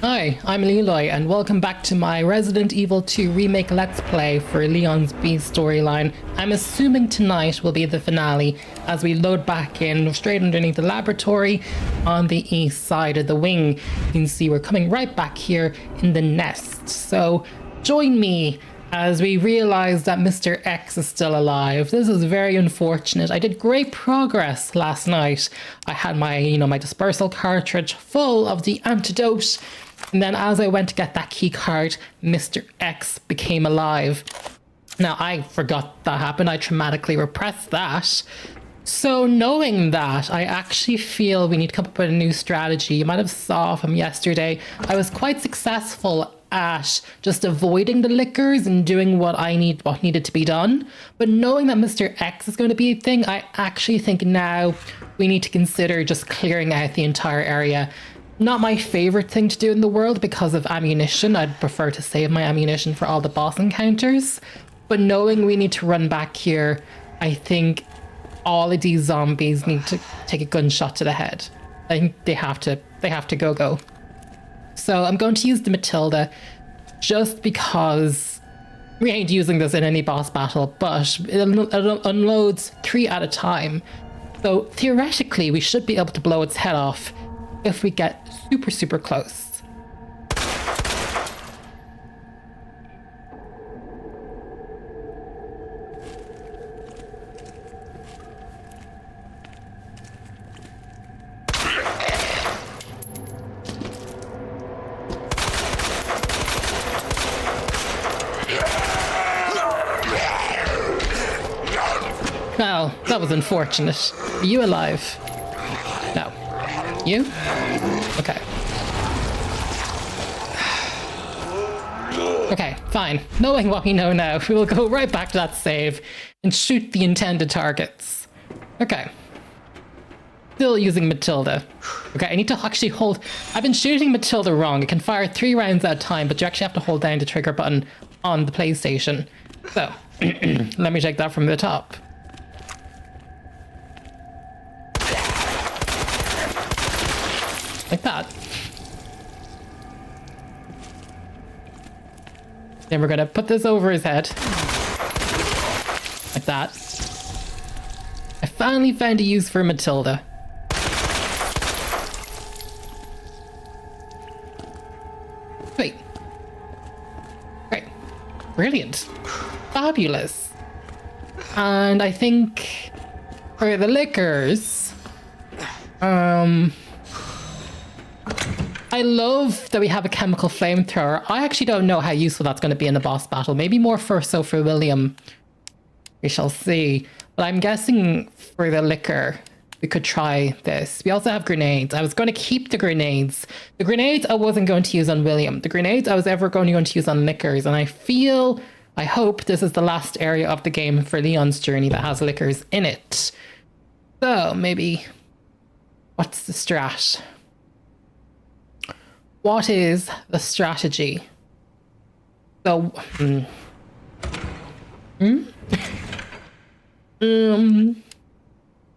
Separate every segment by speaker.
Speaker 1: Hi, I'm Leroy, and welcome back to my Resident Evil 2 Remake Let's Play for Leon's B storyline. I'm assuming tonight will be the finale as we load back in straight underneath the laboratory on the east side of the wing. You can see we're coming right back here in the nest. So join me as we realize that Mr. X is still alive. This is very unfortunate. I did great progress last night. I had my, my dispersal cartridge full of the antidote. And then as I went to get that key card, Mr. X became alive. Now, I forgot that happened. I traumatically repressed that. So knowing that, I actually feel we need to come up with a new strategy. You might have saw from yesterday, I was quite successful at just avoiding the lickers and doing what needed to be done. But knowing that Mr. X is going to be a thing, I actually think now we need to consider just clearing out the entire area. Not my favorite thing to do in the world because of ammunition. I'd prefer to save my ammunition for all the boss encounters. But knowing we need to run back here, I think all of these zombies need to take a gunshot to the head. I think they have to go. So I'm going to use the Matilda just because we ain't using this in any boss battle, but it unloads 3 at a time. So theoretically, we should be able to blow its head off if we get super close. Well, that was unfortunate. Are you alive? No. You? Okay. Okay, fine. Knowing what we know now, we will go right back to that save and shoot the intended targets. Okay. Still using Matilda. Okay, I need to actually hold... I've been shooting Matilda wrong. It can fire 3 rounds at a time, but you actually have to hold down the trigger button on the PlayStation. So, let me take that from the top. Like that. Then we're gonna put this over his head. Like that. I finally found a use for Matilda. Wait. Great. Brilliant. Fabulous. And I think for the liquors, I love that we have a chemical flamethrower. I actually don't know how useful that's going to be in a boss battle. Maybe more for William. We shall see. But I'm guessing for the liquor, we could try this. We also have grenades. I was going to keep the grenades. The grenades I wasn't going to use on William. The grenades I was ever going to use on liquors. And I hope this is the last area of the game for Leon's journey that has liquors in it. So maybe, what's the strat? What is the strategy? So, we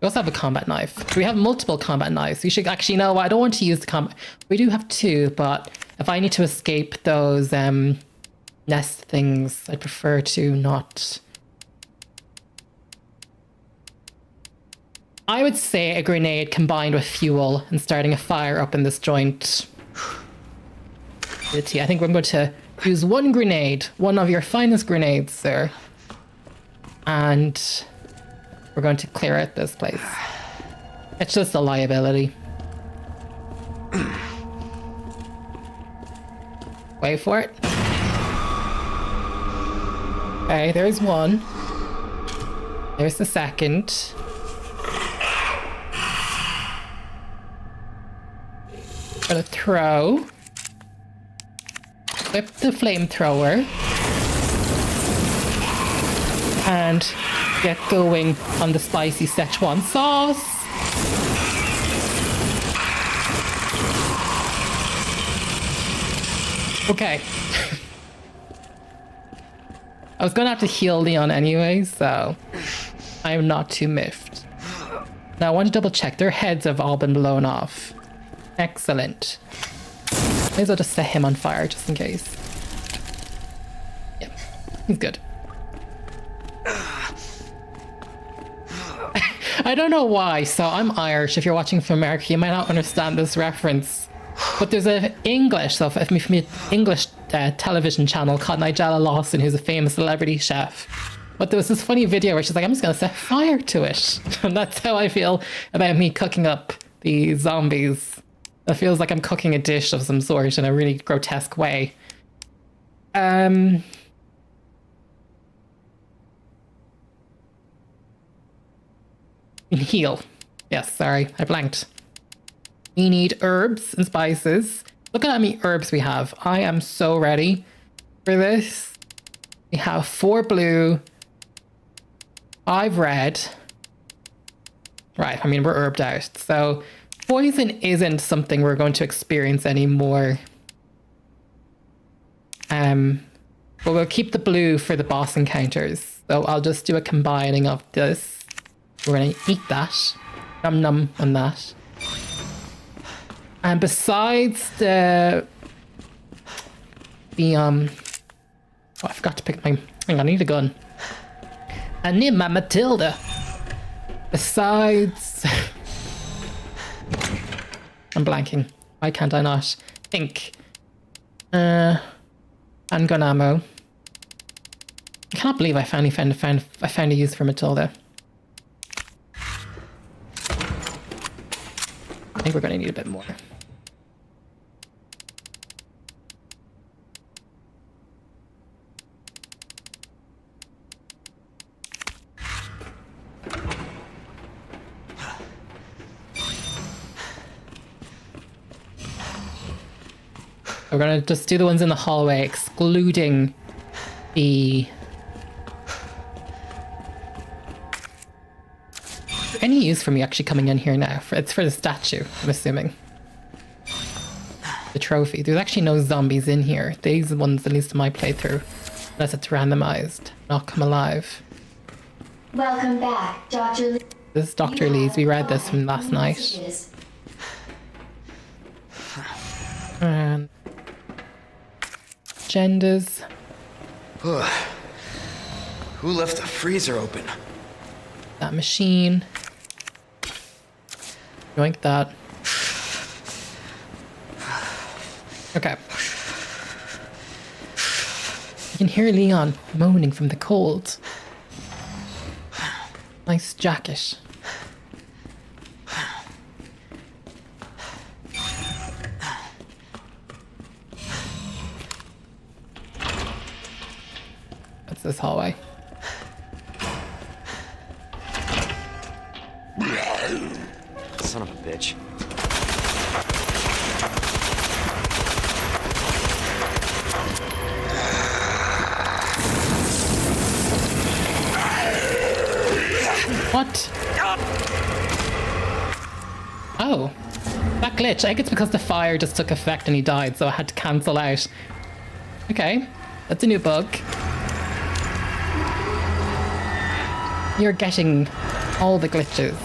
Speaker 1: also have a combat knife. We have multiple combat knives. We should actually know. I don't want to use the combat. We do have 2, but if I need to escape those nest things, I prefer to not. I would say a grenade combined with fuel and starting a fire up in this joint. I think we're going to use 1 grenade, one of your finest grenades, sir. And we're going to clear out this place. It's just a liability. Wait for it. Okay, there's 1. There's the second. Gonna throw. Whip the flamethrower and get going on the spicy Szechuan sauce. Okay. I was gonna have to heal Leon anyway, so I'm not too miffed. Now I want to double check. Their heads have all been blown off. Excellent. May as well just set him on fire just in case. Yeah, he's good. I don't know why. So I'm Irish. If you're watching from America, you might not understand this reference. But there's an English, so from English television channel called Nigella Lawson, who's a famous celebrity chef. But there was this funny video where she's like, I'm just going to set fire to it. And that's how I feel about me cooking up the zombies. It feels like I'm cooking a dish of some sort in a really grotesque way. Heal. Yes, sorry, I blanked. We need herbs and spices. Look at how many herbs we have. I am so ready for this. We have 4 blue, 5 red. Right, I mean, we're herbed out. So poison isn't something we're going to experience anymore. But we'll keep the blue for the boss encounters. So I'll just do a combining of this. We're gonna eat that. Num num on that. And besides oh, I forgot to pick my... Hang on, I need a gun. I need my Matilda. Besides... I'm blanking. Why can't I not think? Handgun ammo. I can't believe I finally found a use for Matilda. I think we're going to need a bit more. We're going to just do the ones in the hallway, excluding the... Any use for me actually coming in here now? It's for the statue, I'm assuming. The trophy. There's actually no zombies in here. These are the ones, at least in my playthrough. Unless it's randomized. Not come alive.
Speaker 2: Welcome back, Dr. Lee.
Speaker 1: This is Dr. Lee's. We read this from last night. And... agendas.
Speaker 3: Who left the freezer open?
Speaker 1: That machine. Yoink that. Okay. You can hear Leon moaning from the cold. Nice jacket. What's this hallway?
Speaker 3: Son of a bitch.
Speaker 1: What? Oh, that glitch. I think it's because the fire just took effect and he died, so I had to cancel out. Okay, that's a new bug. You're getting all the glitches.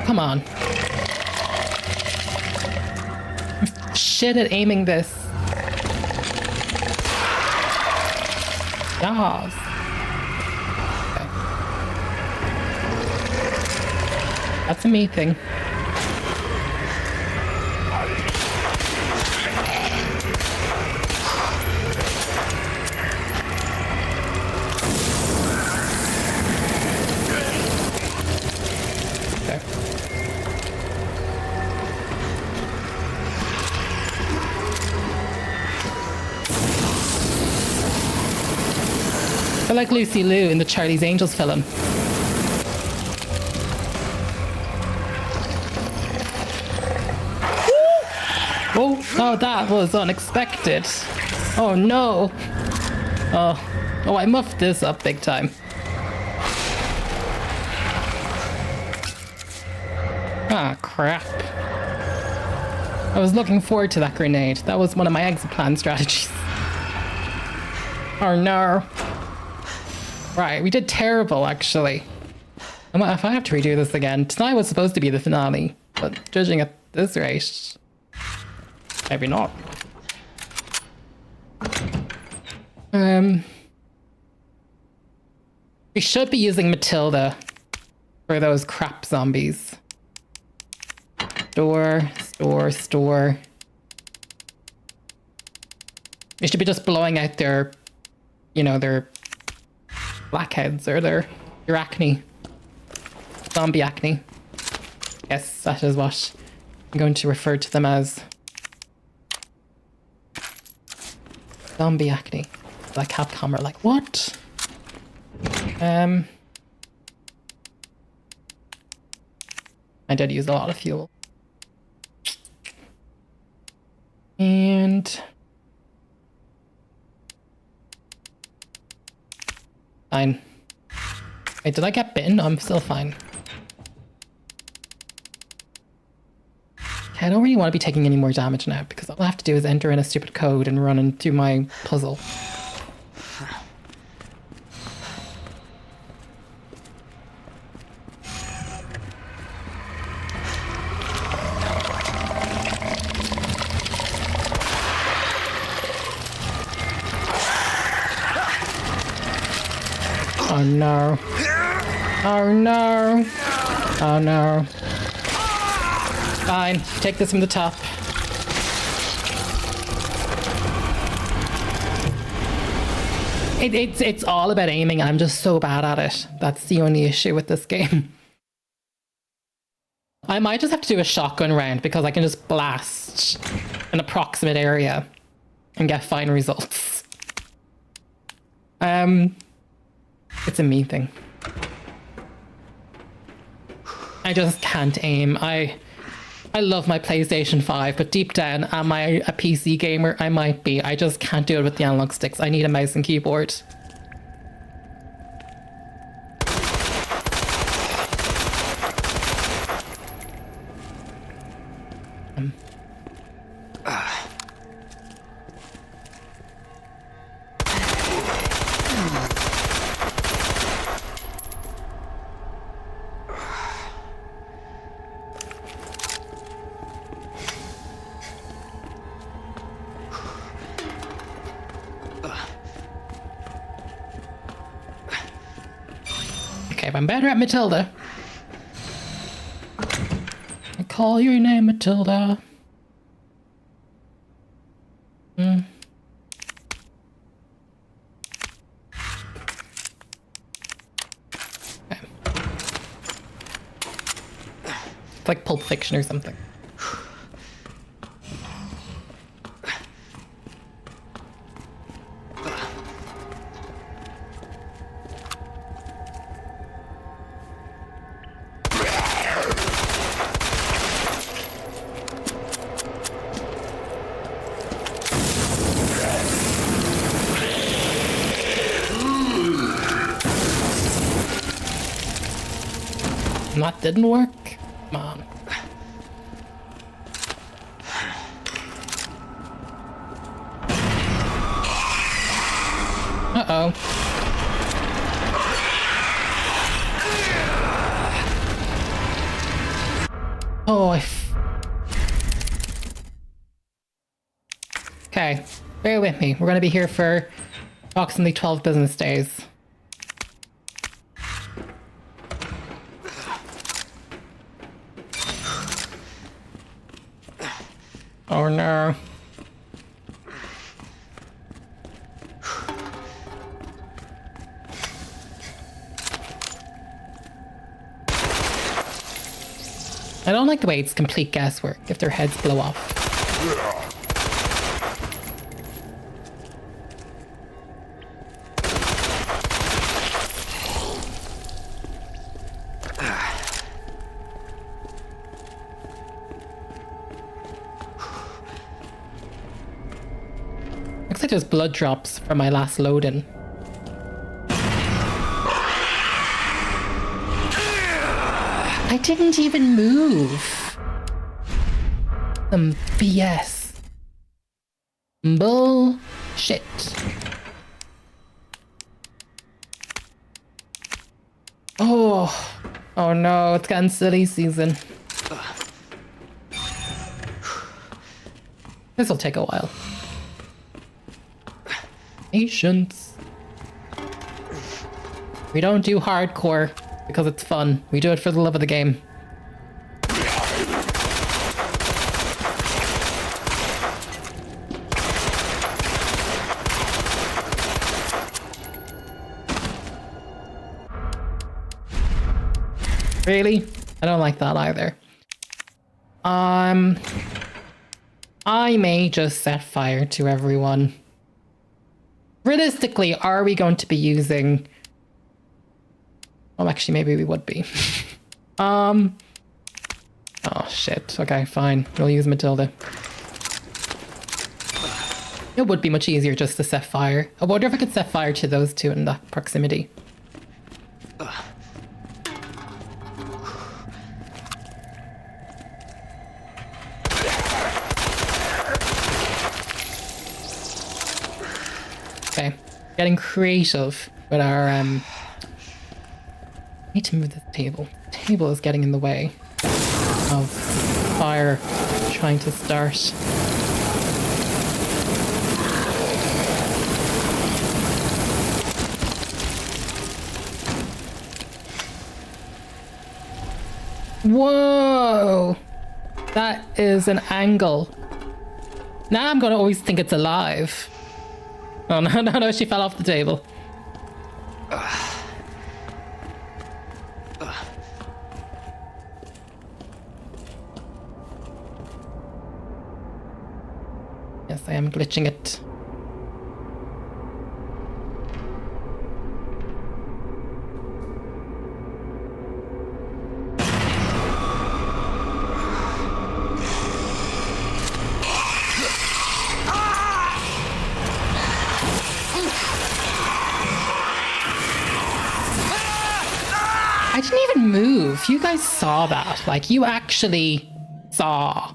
Speaker 1: Come on. Shit at aiming this. Yes. Okay. That's a me thing. I like Lucy Liu in the Charlie's Angels film. Oh, that was unexpected. Oh no. Oh, I muffed this up big time. Ah, crap. I was looking forward to that grenade. That was one of my exit plan strategies. Oh no. Right, we did terrible, actually. If I have to redo this again, tonight was supposed to be the finale, but judging at this rate, maybe not. We should be using Matilda for those crap zombies. Store. We should be just blowing out their, you know, their blackheads or their acne. Zombie acne. Yes, that is what I'm going to refer to them as. Zombie acne. Like Capcom are like, what? I did use a lot of fuel. And fine. Wait, did I get bitten? No, I'm still fine. Okay, I don't really want to be taking any more damage now because all I have to do is enter in a stupid code and run and do my puzzle. Oh no. Oh no. Oh no. Fine, take this from the top. It's all about aiming. I'm just so bad at it. That's the only issue with this game. I might just have to do a shotgun round because I can just blast an approximate area and get fine results. It's a me thing. I just can't aim. I love my PlayStation 5, but deep down, am I a PC gamer? I might be. I just can't do it with the analog sticks. I need a mouse and keyboard. Okay, but I'm better at Matilda. I call your name, Matilda. Okay. It's like Pulp Fiction or something. That didn't work? Come on. Uh-oh. Oh, okay, bear with me. We're gonna be here for approximately 12 business days. Oh no. I don't like the way it's complete guesswork if their heads blow off. Looks like there's blood drops from my last load-in. I didn't even move. Some BS. Bullshit. Oh no, it's gotten silly season. This'll take a while. Patience. We don't do hardcore because it's fun. We do it for the love of the game. Really? I don't like that either. I may just set fire to everyone. Realistically, are we going to be using... Oh, actually, maybe we would be. Oh, shit. Okay, fine. We'll use Matilda. It would be much easier just to set fire. I wonder if I could set fire to those two in that proximity. Okay, getting creative with our, I need to move this table. The table is getting in the way of fire trying to start. Whoa! That is an angle. Now I'm gonna always think it's alive. Oh no, no, no, she fell off the table. Yes, I am glitching it. I didn't even move. You guys saw that. Like, you actually saw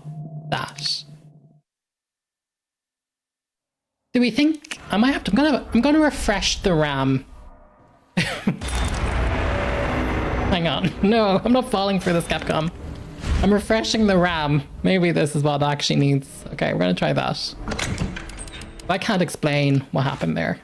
Speaker 1: that. Do we think I might have to? I'm gonna refresh the RAM. Hang on. No, I'm not falling for this, Capcom. I'm refreshing the RAM. Maybe this is what it actually needs. Okay, we're gonna try that. I can't explain what happened there.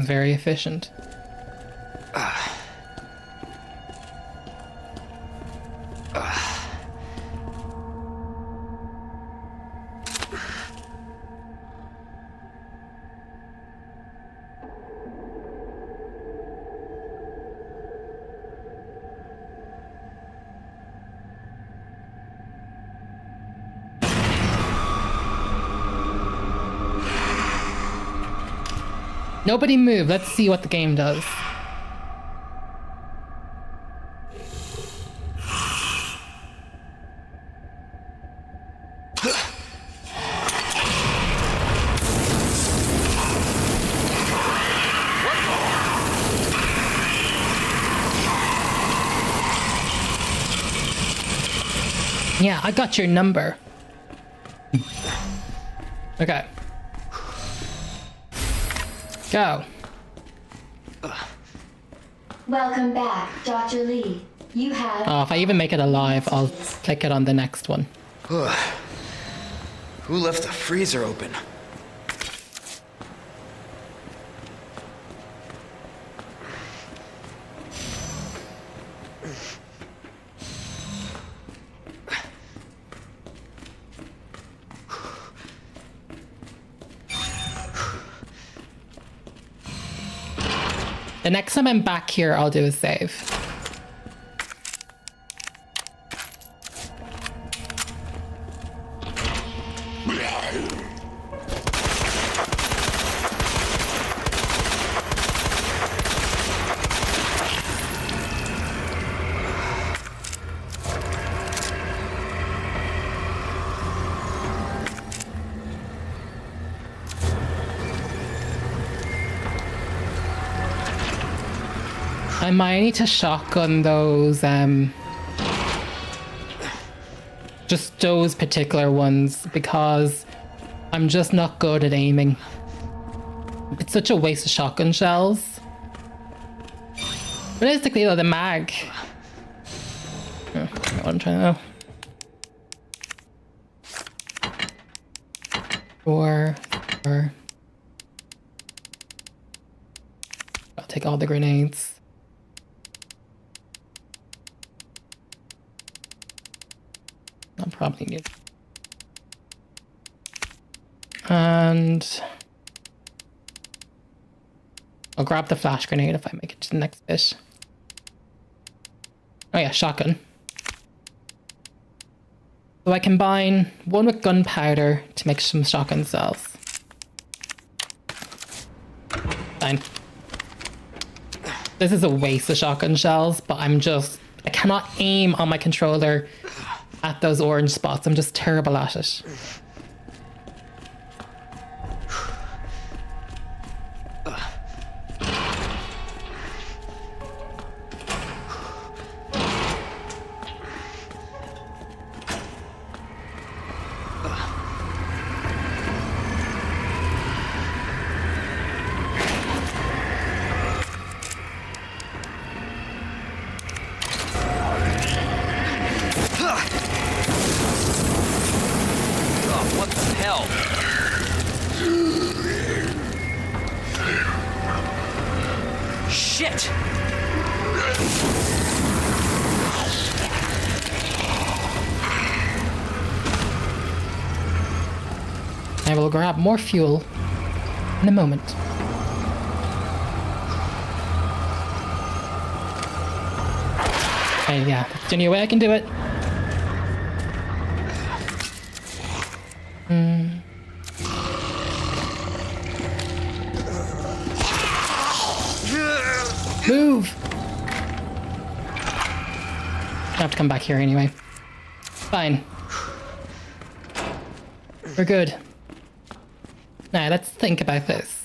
Speaker 1: Very efficient. Nobody move. Let's see what the game does. Yeah, I got your number. Okay. Go.
Speaker 2: Welcome back, Dr. Lee. You have...
Speaker 1: Oh, if I even make it alive, I'll click it on the next one.
Speaker 3: Who left the freezer open?
Speaker 1: The next time I'm back here, I'll do a save. I might need to shotgun those, just those particular ones, because I'm just not good at aiming. It's such a waste of shotgun shells. Realistically though, the mag. Oh, I don't know what I'm trying to know. Or I'll take all the grenades. I'll probably need. And I'll grab the flash grenade if I make it to the next bit. Oh yeah, shotgun. So I combine one with gunpowder to make some shotgun cells. Fine. This is a waste of shotgun shells, but I cannot aim on my controller at those orange spots. I'm just terrible at it.
Speaker 3: What the hell? Shit!
Speaker 1: I will grab more fuel in a moment. Okay, yeah, that's the only way I can do it. Move! I have to come back here anyway. Fine. We're good. Now, let's think about this.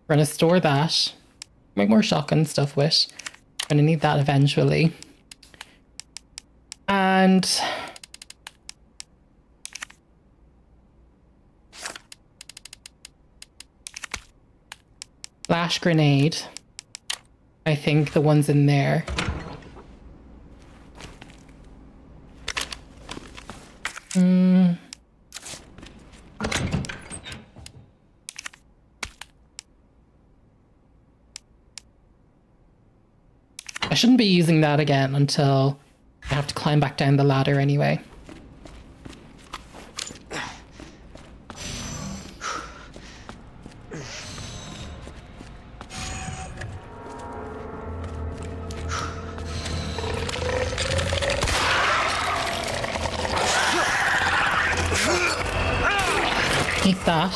Speaker 1: We're gonna store that. Make more shotgun stuff with. Gonna need that eventually. And flash grenade. I think the one's in there. I shouldn't be using that again until I have to climb back down the ladder anyway. Eat that.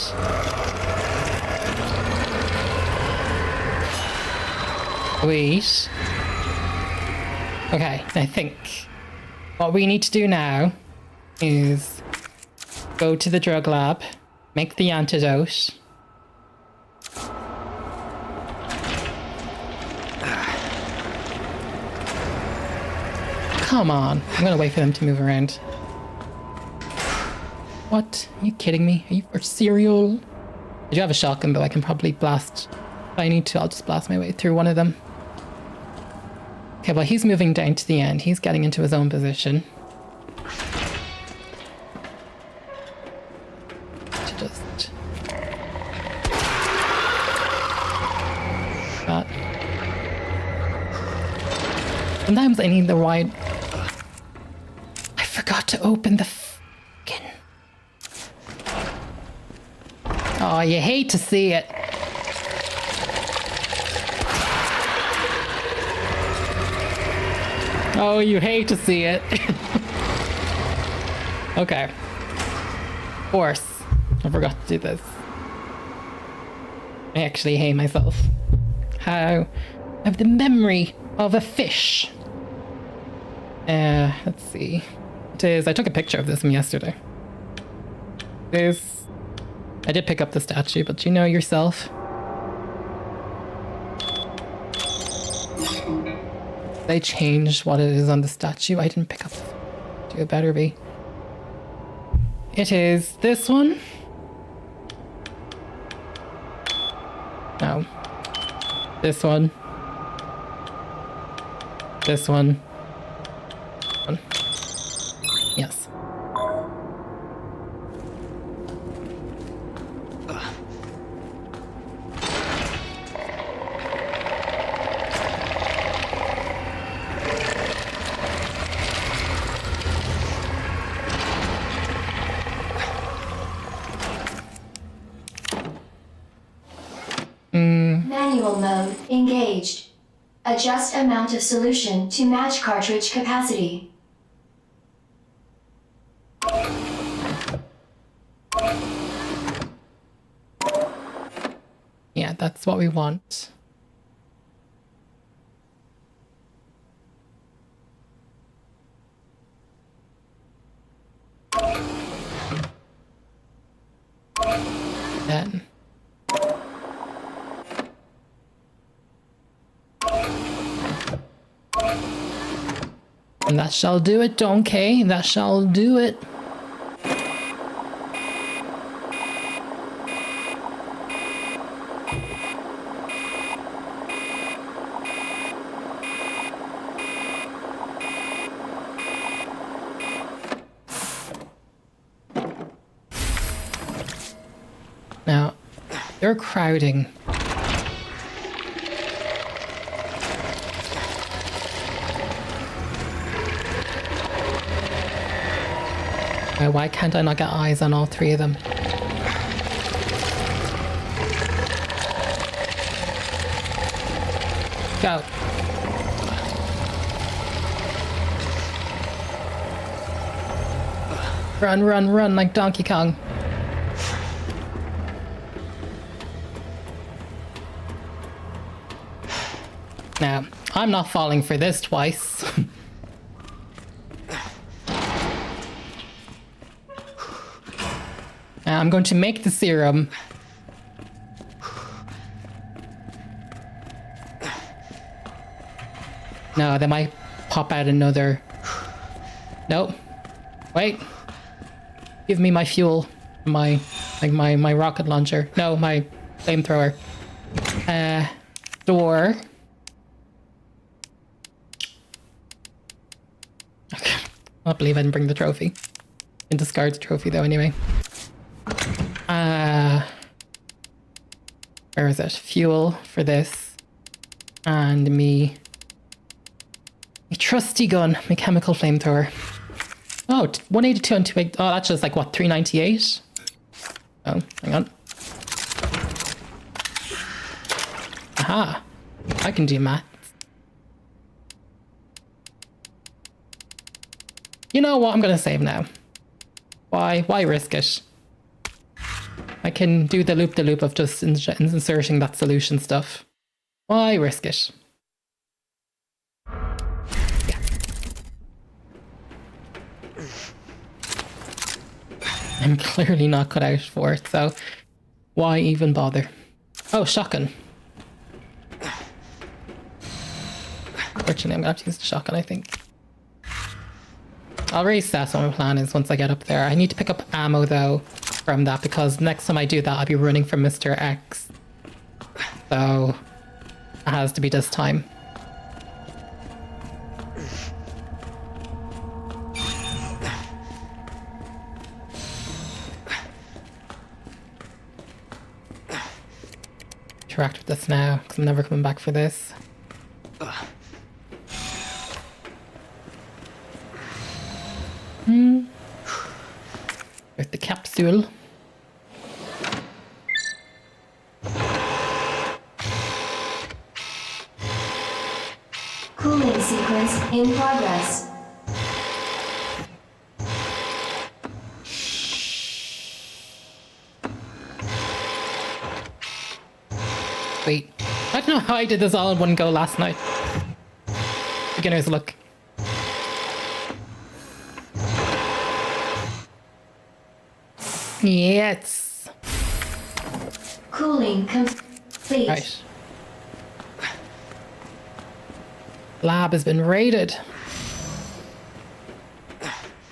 Speaker 1: Wait. Okay, I think what we need to do now is go to the drug lab, make the antidote. Come on, I'm gonna wait for them to move around. What? Are you kidding me? Are you for cereal? I do have a shotgun though, I can probably blast. If I need to, I'll just blast my way through one of them. Okay, well he's moving down to the end. He's getting into his own position. To just... that. Sometimes I need the right... I forgot to open the fucking... Oh, you hate to see it. Oh, you hate to see it. Okay. Of course. I forgot to do this. I actually hate myself. How I have the memory of a fish. Let's see. It is. I took a picture of this from yesterday. This. I did pick up the statue, but you know yourself. They changed what it is on the statue. I didn't pick up. It better be. It is this one. No. This one. This one. Yes.
Speaker 2: Manual mode engaged. Adjust amount of solution to match cartridge capacity.
Speaker 1: Yeah, that's what we want. Then. And that shall do it, donkey. That shall do it. Now, they're crowding. Why can't I not get eyes on all three of them? Go. Run, run, run like Donkey Kong. Now, I'm not falling for this twice. I'm going to make the serum. No, they might pop out another. Nope. Wait. Give me my fuel. My rocket launcher. No, my flamethrower. Door. Okay. I can't believe I didn't bring the trophy. And discard the trophy though anyway. Where is it? Fuel for this. And me trusty gun, my chemical flamethrower. Oh, 182 and 280. Oh, that's just like what, 398? Oh, hang on. Aha. I can do math. You know what? I'm gonna save now. Why risk it? I can do the loop of just inserting that solution stuff. Why risk it? Yeah. I'm clearly not cut out for it, so why even bother? Oh, shotgun. Fortunately, I'm gonna have to use the shotgun, I think. I'll reassess what my plan is once I get up there. I need to pick up ammo though from that because next time I do that I'll be running from Mr. X. So it has to be this time. Interact with this now because I'm never coming back for this. With the capsule.
Speaker 2: Cool Cooling sequence in progress.
Speaker 1: Wait, I don't know how I did this all in one go last night. Beginner's luck. Yes.
Speaker 2: Cooling complete.
Speaker 1: Right. Lab has been raided.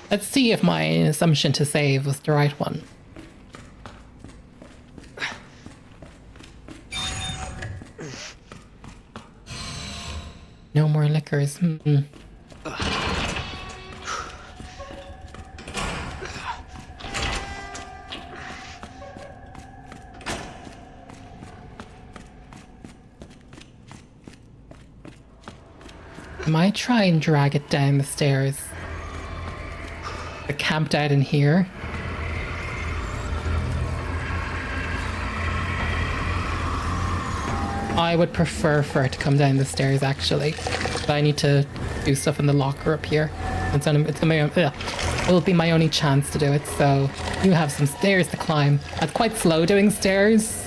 Speaker 1: Let's see if my assumption to save was the right one. No more liquors. I might try and drag it down the stairs. I camped out in here. I would prefer for it to come down the stairs, actually. But I need to do stuff in the locker up here. It will be my only chance to do it, so you have some stairs to climb. I'm quite slow doing stairs.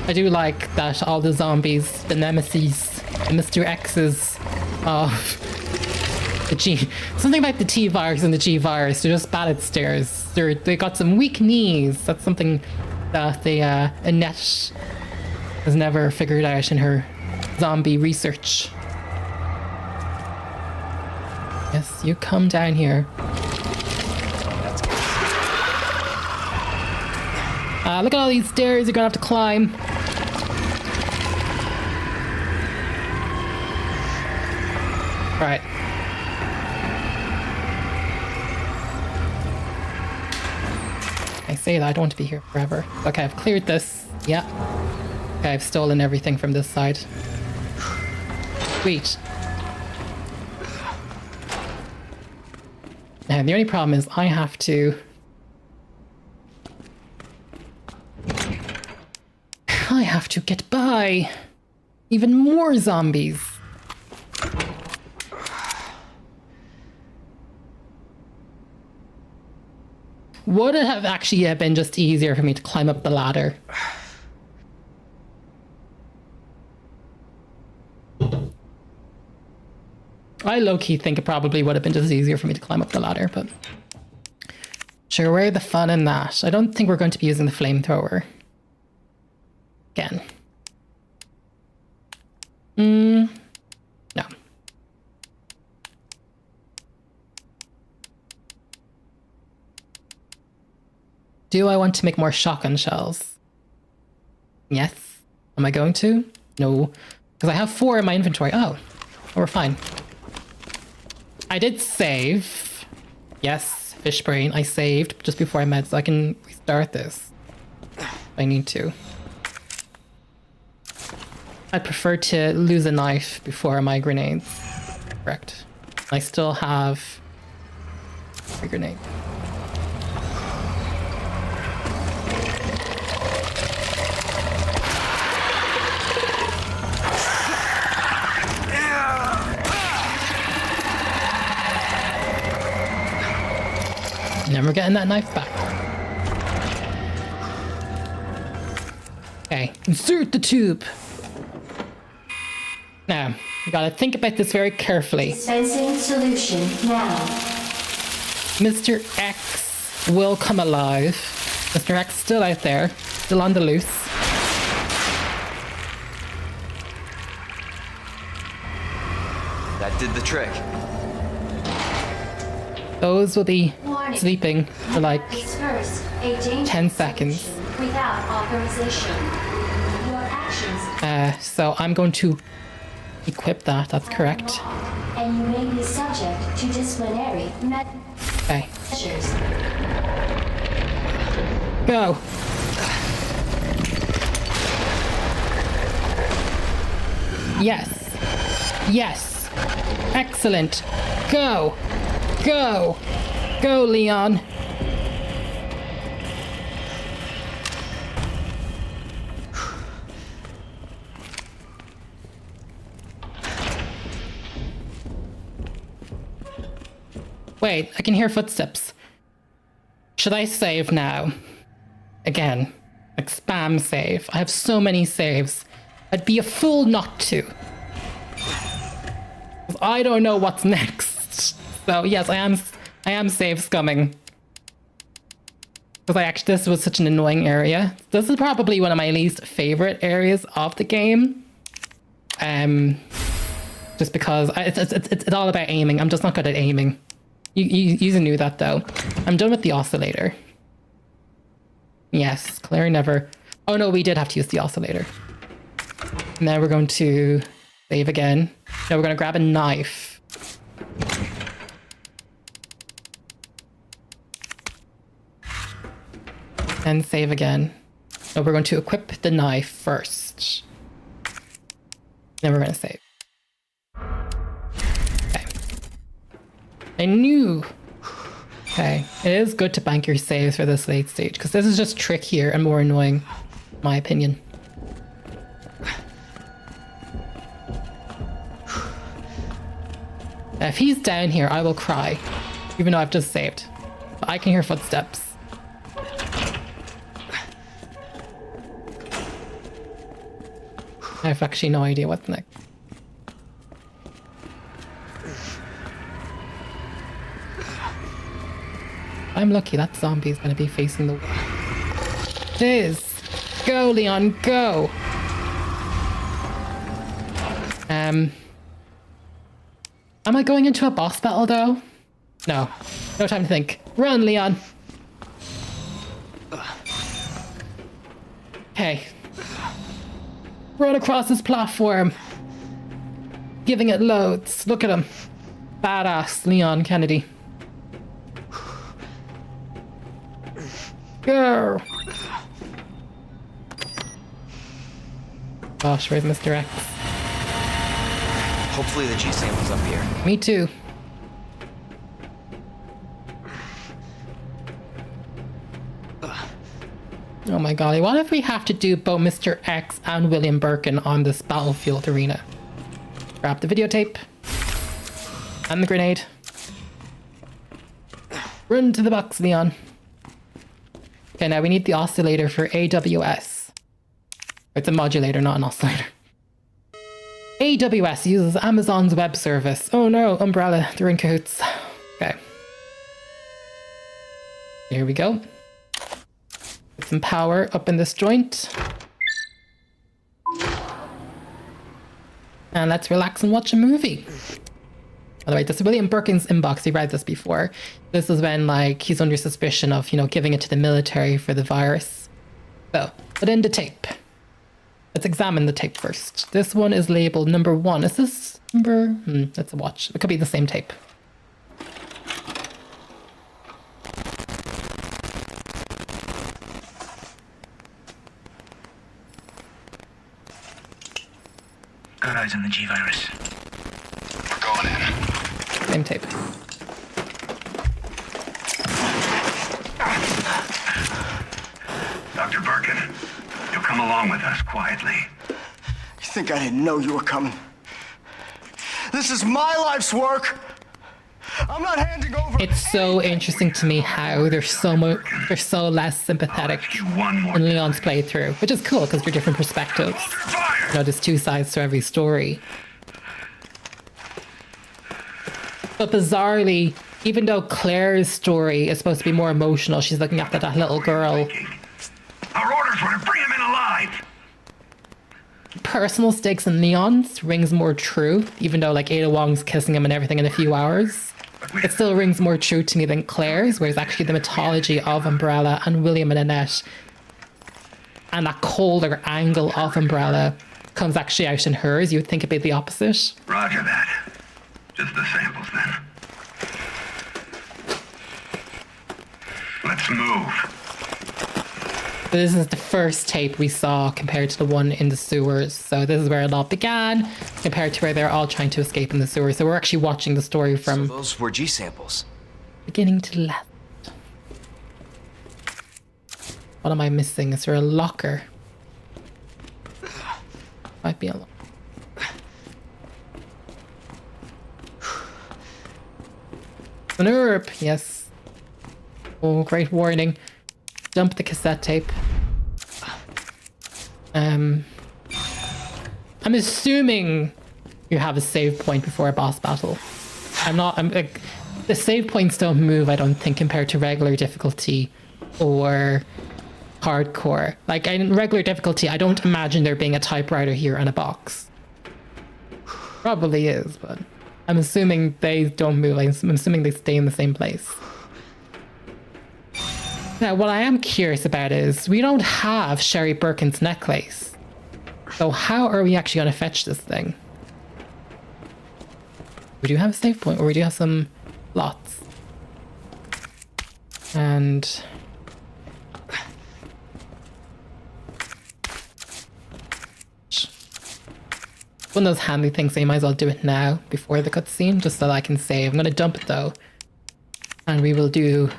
Speaker 1: I do like that all the zombies, the nemesis, the Mr. X's of the G... Something about the T-virus and the G-virus, they're just bad at stairs. They got some weak knees. That's something that the Annette has never figured out in her zombie research. Yes, you come down here. Look at all these stairs you're gonna have to climb. Right. I say that I don't want to be here forever. Okay, I've cleared this. Yeah. Okay, I've stolen everything from this side. Sweet. Now, the only problem is I have to... get by. Even more zombies. Would it have actually been just easier for me to climb up the ladder? I low-key think it probably would have been just easier for me to climb up the ladder, but... Sure, where the fun in that? I don't think we're going to be using the flamethrower. Again. No. Do I want to make more shotgun shells? Yes. Am I going to? No. Because I have 4 in my inventory. Oh, we're fine. I did save. Yes, fish brain. I saved just before I met, so I can restart this. I need to. I'd prefer to lose a knife before my grenades. Correct. I still have a grenade. Never getting that knife back. Okay, insert the tube. Now, you gotta think about this very carefully.
Speaker 2: Dispensing solution now.
Speaker 1: Mr. X will come alive. Mr. X still out there, still on the loose.
Speaker 3: That did the trick.
Speaker 1: Those will be
Speaker 2: Warning.
Speaker 1: sleeping for like
Speaker 2: Disperse a dangerous
Speaker 1: 10 seconds.
Speaker 2: solution without authorization. Your actions
Speaker 1: So I'm going to equip that, that's correct.
Speaker 2: and you may be subject to disciplinary
Speaker 1: Okay,
Speaker 2: measures.
Speaker 1: go. Yes. Yes. Excellent. Go. Go. Go, Leon. Wait, I can hear footsteps. Should I save now? Again, like spam save. I have so many saves. I'd be a fool not to. I don't know what's next. So yes, I am save scumming. Because this was such an annoying area. This is probably one of my least favorite areas of the game. Just because it's all about aiming. I'm just not good at aiming. You knew that though. I'm done with the oscillator. Yes, Claire never. Oh no, we did have to use the oscillator. Now we're going to save again. Now we're going to grab a knife. And save again. Now we're going to equip the knife first. Then we're going to save. Okay. I knew. Okay. It is good to bank your saves for this late stage, because this is just trickier and more annoying, in my opinion. Now, if he's down here, I will cry, even though I've just saved. But I can hear footsteps. I have actually no idea what's next. I'm lucky that zombie is going to be facing the wall. It is. Go, Leon, go. Am I going into a boss battle though? No. No time to think. Run, Leon. Okay. Run across this platform. Giving it loads. Look at him. Badass Leon Kennedy. Go. Gosh, where's Mr. X?
Speaker 3: Hopefully the G sample's up here.
Speaker 1: Me too. Oh my golly, what if we have to do both Mr. X and William Birkin on this battlefield arena? Grab the videotape. And the grenade. Run to the box, Leon. Okay, now we need the oscillator for AWS. It's a modulator, not an oscillator. AWS uses Amazon's web service. Oh no, Umbrella, they're in cahoots. Okay. Here we go. Put some power up in this joint. And let's relax and watch a movie. By the way, this is William Birkin's inbox. We read this before. This is when, like, he's under suspicion of, you know, giving it to the military for the virus. So, put in the tape. Let's examine the tape first. This one is labeled number 1. Is this number? Let's watch. It could be the same tape.
Speaker 4: Got eyes on the G virus. We're going in.
Speaker 1: Same tape.
Speaker 4: Dr. Birkin, you'll come along with us quietly.
Speaker 5: You think I didn't know you were coming? This is my life's work. I'm not handing over.
Speaker 1: It's so interesting to me how they're so less sympathetic in Leon's playthrough, which is cool because they're different perspectives. You know, there's two sides to every story. But bizarrely, even though Claire's story is supposed to be more emotional, she's looking after that little girl.
Speaker 4: Our orders were to bring him in alive.
Speaker 1: Personal stakes in Leon's rings more true, even though like Ada Wong's kissing him and everything in a few hours. It still rings more true to me than Claire's, whereas actually the mythology of Umbrella and William and Annette and that colder angle of Umbrella comes actually out in hers. You would think it'd be the opposite.
Speaker 4: Roger that. Just the samples then. Let's move.
Speaker 1: This is the first tape we saw compared to the one in the sewers. So this is where it all began compared to where they're all trying to escape in the sewers. So we're actually watching the story from
Speaker 3: So those were G samples.
Speaker 1: beginning to left. What am I missing? Is there a locker? Might be a locker. An herb, yes. Oh, great warning. Dump the cassette tape. I'm assuming you have a save point before a boss battle. I'm like, the save points don't move, I don't think, compared to regular difficulty or hardcore. Like, in regular difficulty, I don't imagine there being a typewriter here and a box. Probably is, but I'm assuming they don't move. I'm assuming they stay in the same place. Now, what I am curious about is, we don't have Sherry Birkin's necklace. So how are we actually going to fetch this thing? We do have a save point, or we do have some lots. And... one of those handy things, so you might as well do it now, before the cutscene, just so that I can save. I'm going to dump it, though. And we will do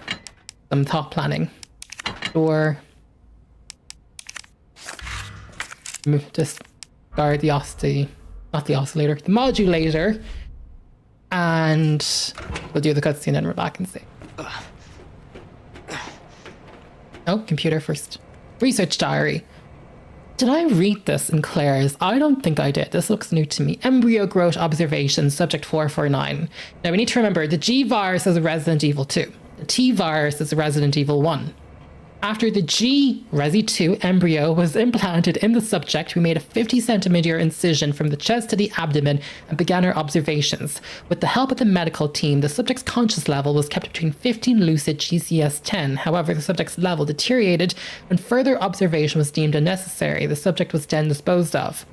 Speaker 1: some thought planning. Or... discard the not the oscillator, the modulator. And we'll do the cutscene and we're back and save. Oh, computer first. Research diary. Did I read this in Claire's? I don't think I did. This looks new to me. Embryo growth observation, subject 449. Now we need to remember the G virus is a Resident Evil 2. The T virus is a Resident Evil 1. After the G Resi 2 embryo was implanted in the subject, we made a 50-centimeter incision from the chest to the abdomen and began our observations. With the help of the medical team, the subject's conscious level was kept between 15 lucid GCS-10. However, the subject's level deteriorated when further observation was deemed unnecessary. The subject was then disposed of.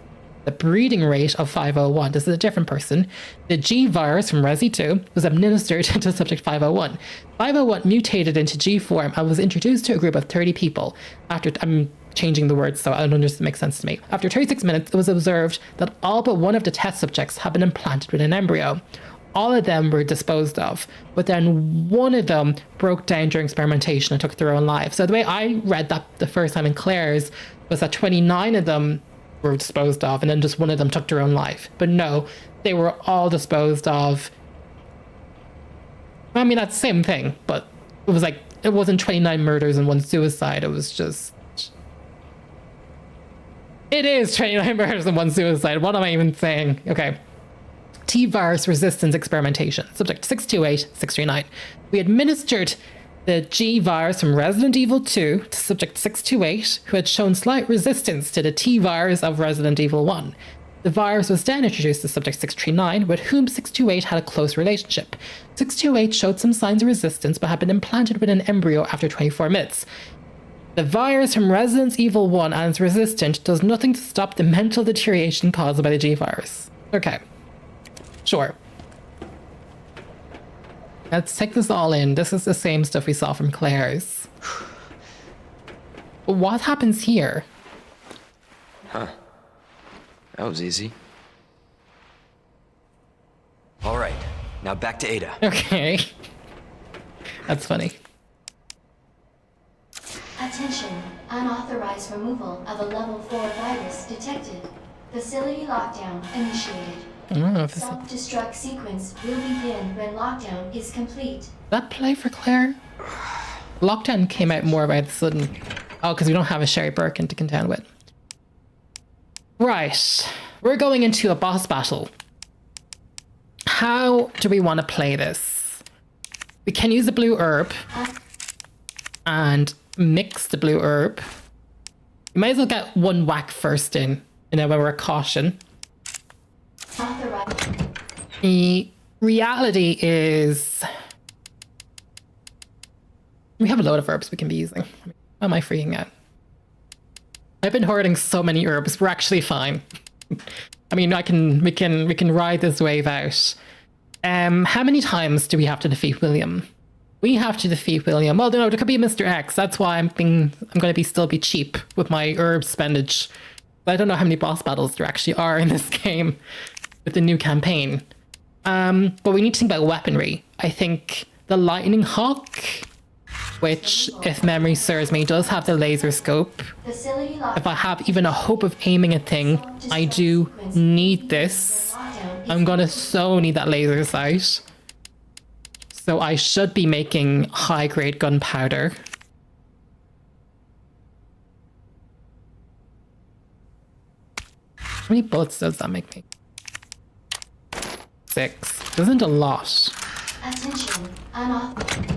Speaker 1: The breeding rate of 501, this is a different person. The G virus from Resi 2 was administered to subject 501. 501 mutated into G form and was introduced to a group of 30 people. After, I'm changing the words so I don't understand, it makes sense to me. After 36 minutes, it was observed that all but one of the test subjects had been implanted with an embryo. All of them were disposed of, but then one of them broke down during experimentation and took their own life. So the way I read that the first time in Claire's was that 29 of them were disposed of, and then just one of them took their own life. But no, they were all disposed of. I mean, that's the same thing, but it was like, it wasn't 29 murders and 1 suicide. It was just... it is 29 murders and 1 suicide. What am I even saying? Okay. T-virus resistance experimentation. Subject 628-639. We administered the G virus from Resident Evil 2 to subject 628, who had shown slight resistance to the T virus of Resident Evil 1. The virus was then introduced to subject 639, with whom 628 had a close relationship. 628 showed some signs of resistance, but had been implanted with an embryo after 24 minutes. The virus from Resident Evil 1 and its resistant does nothing to stop the mental deterioration caused by the G virus. Okay. Sure. Let's take this all in. This is the same stuff we saw from Claire's. What happens here?
Speaker 3: Huh. That was easy. All right, now back to Ada.
Speaker 1: Okay. That's funny.
Speaker 2: Attention. Unauthorized removal of a level 4 virus detected. Facility lockdown initiated.
Speaker 1: I don't know if this...
Speaker 2: Self-destruct sequence will begin when lockdown is complete.
Speaker 1: that play for Claire? Lockdown came out more by the sudden. Oh, because we don't have a Sherry Birkin to contend with. Right. We're going into a boss battle. How do we want to play this? We can use the blue herb and mix the blue herb. We might as well get one whack first in, when we're caution. The reality is we have a load of herbs we can be using. How am I freaking out? I've been hoarding so many herbs. We're actually fine. I mean, we can ride this wave out. How many times do we have to defeat William? We have to defeat William. Well, no, there could be Mr. X. That's why I'm going to still be cheap with my herb spendage. But I don't know how many boss battles there actually are in this game with the new campaign. But we need to think about weaponry. I think the Lightning Hawk, which, if memory serves me, does have the laser scope. If I have even a hope of aiming a thing, I do need this. I'm gonna so need that laser sight. So I should be making high-grade gunpowder. How many bullets does that make me? 6. Isn't a lot.
Speaker 2: Attention, unauthorized.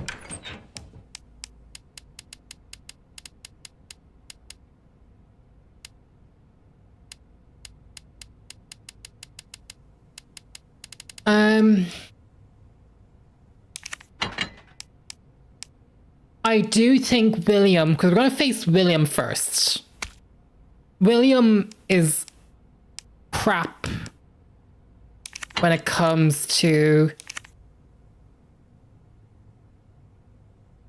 Speaker 1: I do think William, because we're going to face William first. William is crap when it comes to...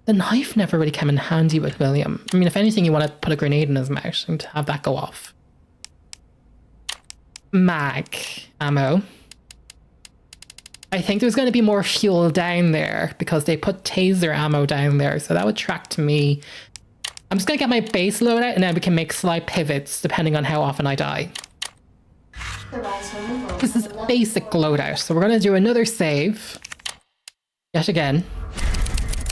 Speaker 1: The knife never really came in handy with William. I mean, if anything, you want to put a grenade in his mouth and have that go off. Mag ammo. I think there's going to be more fuel down there because they put taser ammo down there, so that would track to me. I'm just going to get my base load out and then we can make slight pivots depending on how often I die. This is basic loadout, so we're going to do another save. Yet again.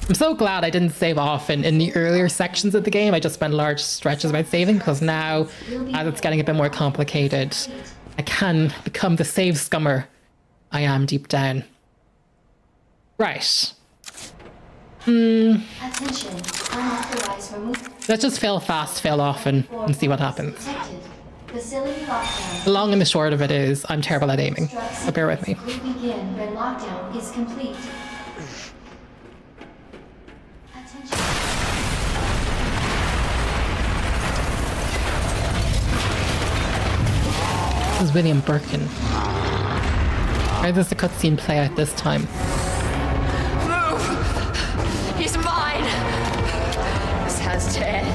Speaker 1: I'm so glad I didn't save often in the earlier sections of the game. I just spent large stretches about saving because now, as it's getting a bit more complicated, I can become the save scummer I am deep down. Right.
Speaker 2: Attention, unauthorized removal.
Speaker 1: Let's just fail fast, fail often, and see what happens.
Speaker 2: Detected. Facility lockdown.
Speaker 1: The long and the short of it is, I'm terrible at aiming, so bear with me.
Speaker 2: Will begin when lockdown is complete. Attention.
Speaker 1: This is William Birkin. How does the cutscene play out this time?
Speaker 6: Move! He's mine! This has to end.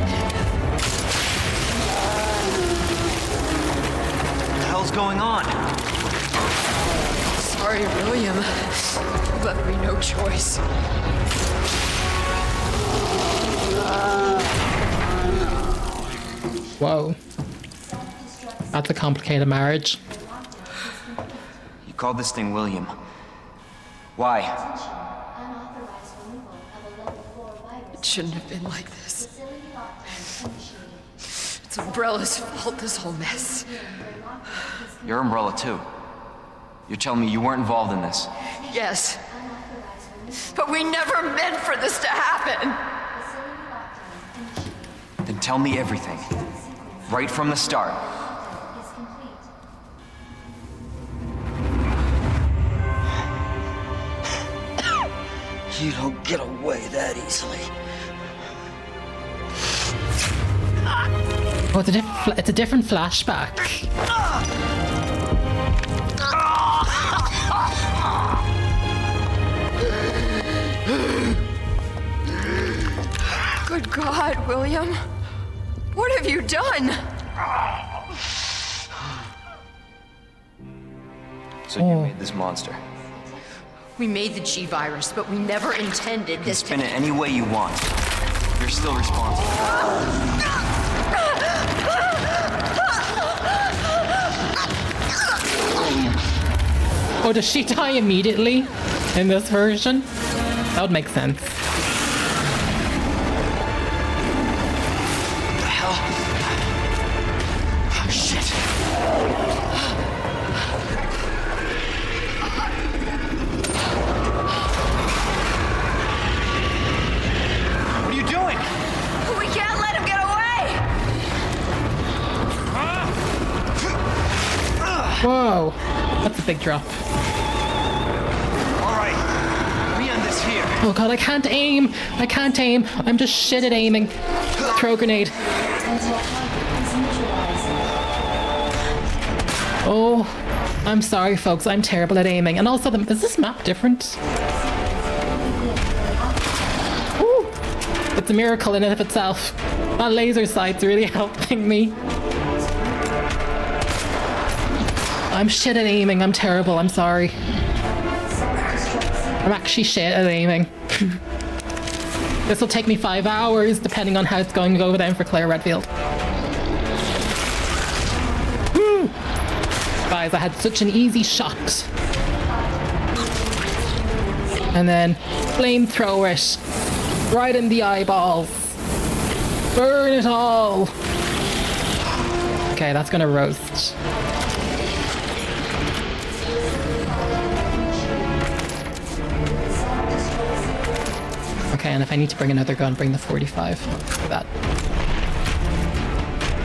Speaker 3: What the hell's going on?
Speaker 6: Sorry, William. Left me no choice.
Speaker 1: Whoa. That's a complicated marriage.
Speaker 3: You called this thing William. Why?
Speaker 2: Unauthorized removal of a level 4 virus.
Speaker 6: It shouldn't have been like this.
Speaker 2: Facility lockdown initiated.
Speaker 6: It's Umbrella's fault, this whole mess.
Speaker 3: Your umbrella, too. You're telling me you weren't involved in this?
Speaker 6: Yes. But we never meant for this to happen.
Speaker 2: Facility lockdown initiated.
Speaker 3: Then tell me everything. Right from the start.
Speaker 2: Lockdown is complete.
Speaker 5: You don't get away that easily.
Speaker 1: Oh, it's a different flashback.
Speaker 6: Good God, William. What have you done?
Speaker 3: So you made this monster.
Speaker 6: We made the G-Virus, but we never intended this to...
Speaker 3: Spin it any way you want. You're still responsible.
Speaker 1: Oh, does she die immediately in this version? That would make sense.
Speaker 3: What the hell? Oh, shit. What are you doing?
Speaker 6: We can't let him get away!
Speaker 1: Whoa, that's a big drop.
Speaker 3: All right. We end this here.
Speaker 1: Oh god, I can't aim. I can't aim. I'm just shit at aiming. Throw a grenade.
Speaker 2: Until target is neutralized.
Speaker 1: Oh, I'm sorry, folks. I'm terrible at aiming. And also, is this map different? Ooh, it's a miracle in and of itself. That laser sight's really helping me. I'm shit at aiming. I'm terrible. I'm sorry. I'm actually shit at aiming. This will take me 5 hours, depending on how it's going to go down for Claire Redfield. Woo! Guys, I had such an easy shot. And then flamethrower it right in the eyeballs. Burn it all. Okay, that's gonna roast. Okay, and if I need to bring another gun, bring the 45 for that.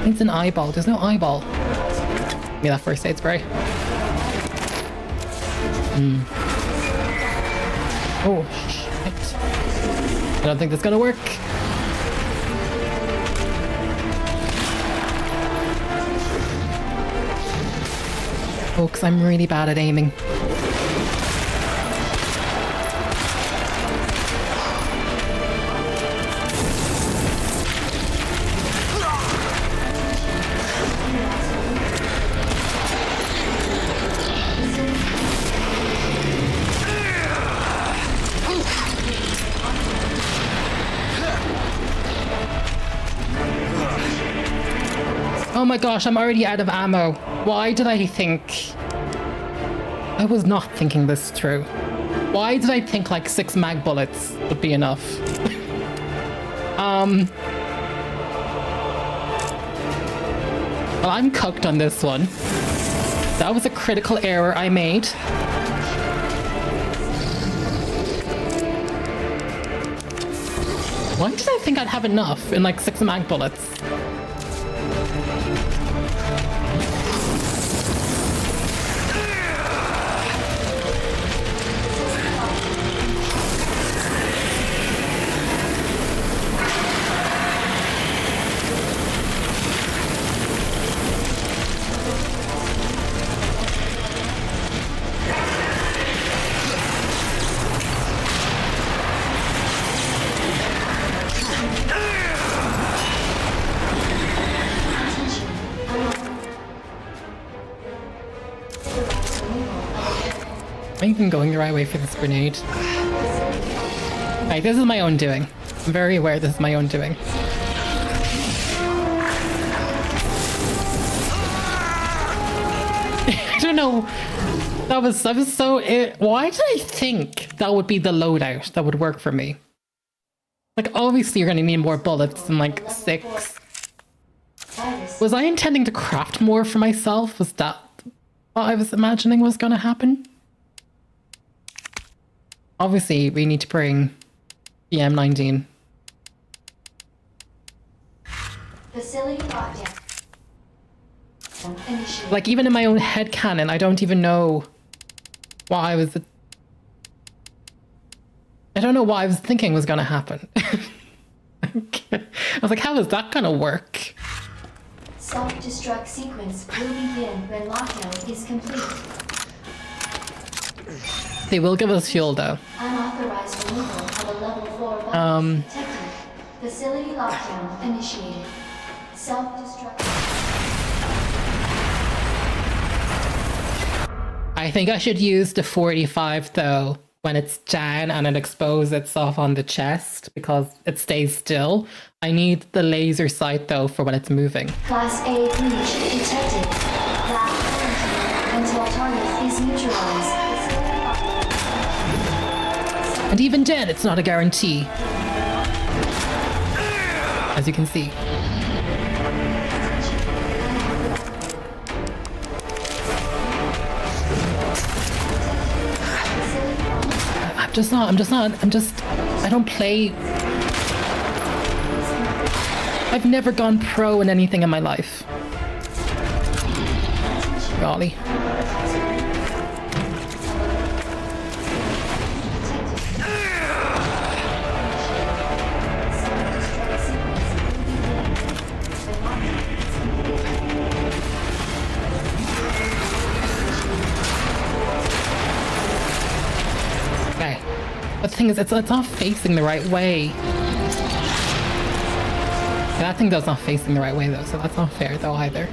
Speaker 1: It's an eyeball. There's no eyeball. Give me that first aid spray. Oh, shit. I don't think that's gonna work. Oh, because I'm really bad at aiming. Oh my gosh, I'm already out of ammo. Why did I think... I was not thinking this through. Why did I think like 6 mag bullets would be enough? Well, I'm cooked on this one. That was a critical error I made. Why did I think I'd have enough in like 6 mag bullets? Am I even going the right way for this grenade? Right, this is my own doing. I'm very aware this is my own doing. I don't know. I was so... why did I think that would be the loadout that would work for me? Like, obviously you're gonna need more bullets than like 6. Was I intending to craft more for myself? Was that what I was imagining was gonna happen? Obviously, we need to bring the M19.
Speaker 2: Facility lockdown. Initiated.
Speaker 1: Like, even in my own headcanon, I don't even know what I was... I don't know what I was thinking was gonna happen. I was like, how is that gonna work?
Speaker 2: Self-destruct sequence will begin when lockdown is complete.
Speaker 1: They will give us fuel, though.
Speaker 2: Unauthorized removal of a level 4 virus detected. Facility lockdown initiated. Self-destruct.
Speaker 1: I think I should use the 45, though, when it's down and it exposes itself on the chest, because it stays still. I need the laser sight, though, for when it's moving.
Speaker 2: Class A breach detected. Last until target is neutralized.
Speaker 1: And even then, it's not a guarantee. As you can see. I don't play. I've never gone pro in anything in my life. Golly. But the thing is, it's not facing the right way. That thing does not facing the right way though, so that's not fair though either.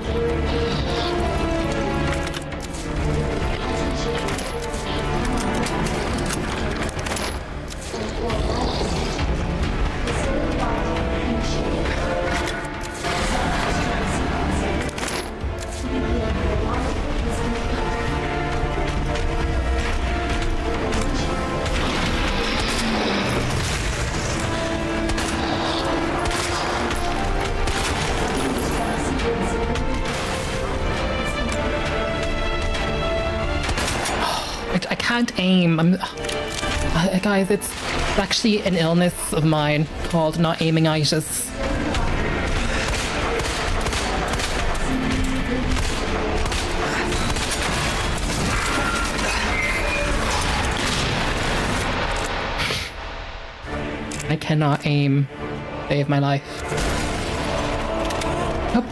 Speaker 1: can't aim. Guys, it's actually an illness of mine called not aiming-itis. I cannot aim. Save my life. Oh.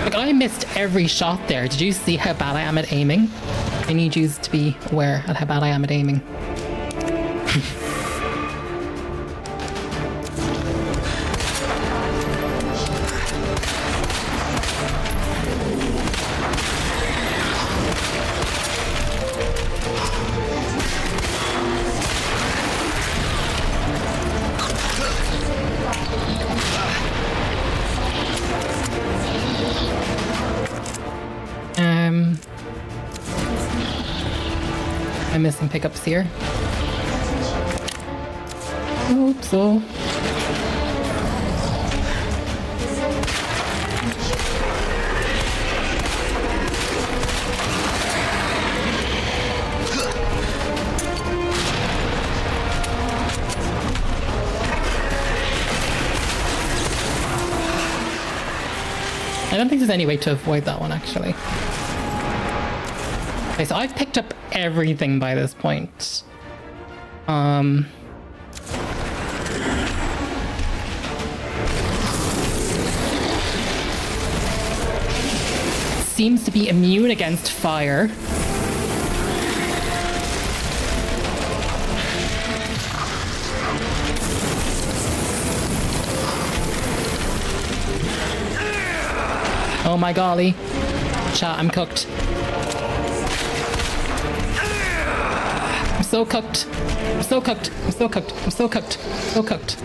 Speaker 1: Like, I missed every shot there. Did you see how bad I am at aiming? I need you to be aware of how bad I am at aiming. I'm missing pickups here. Hope so. I don't think there's any way to avoid that one, actually. Okay, so I've picked up everything by this point. Seems to be immune against fire. Oh my golly. Chat, I'm cooked. I'm so cooked. I'm so cooked. I'm so cooked. I'm so cooked. So cooked.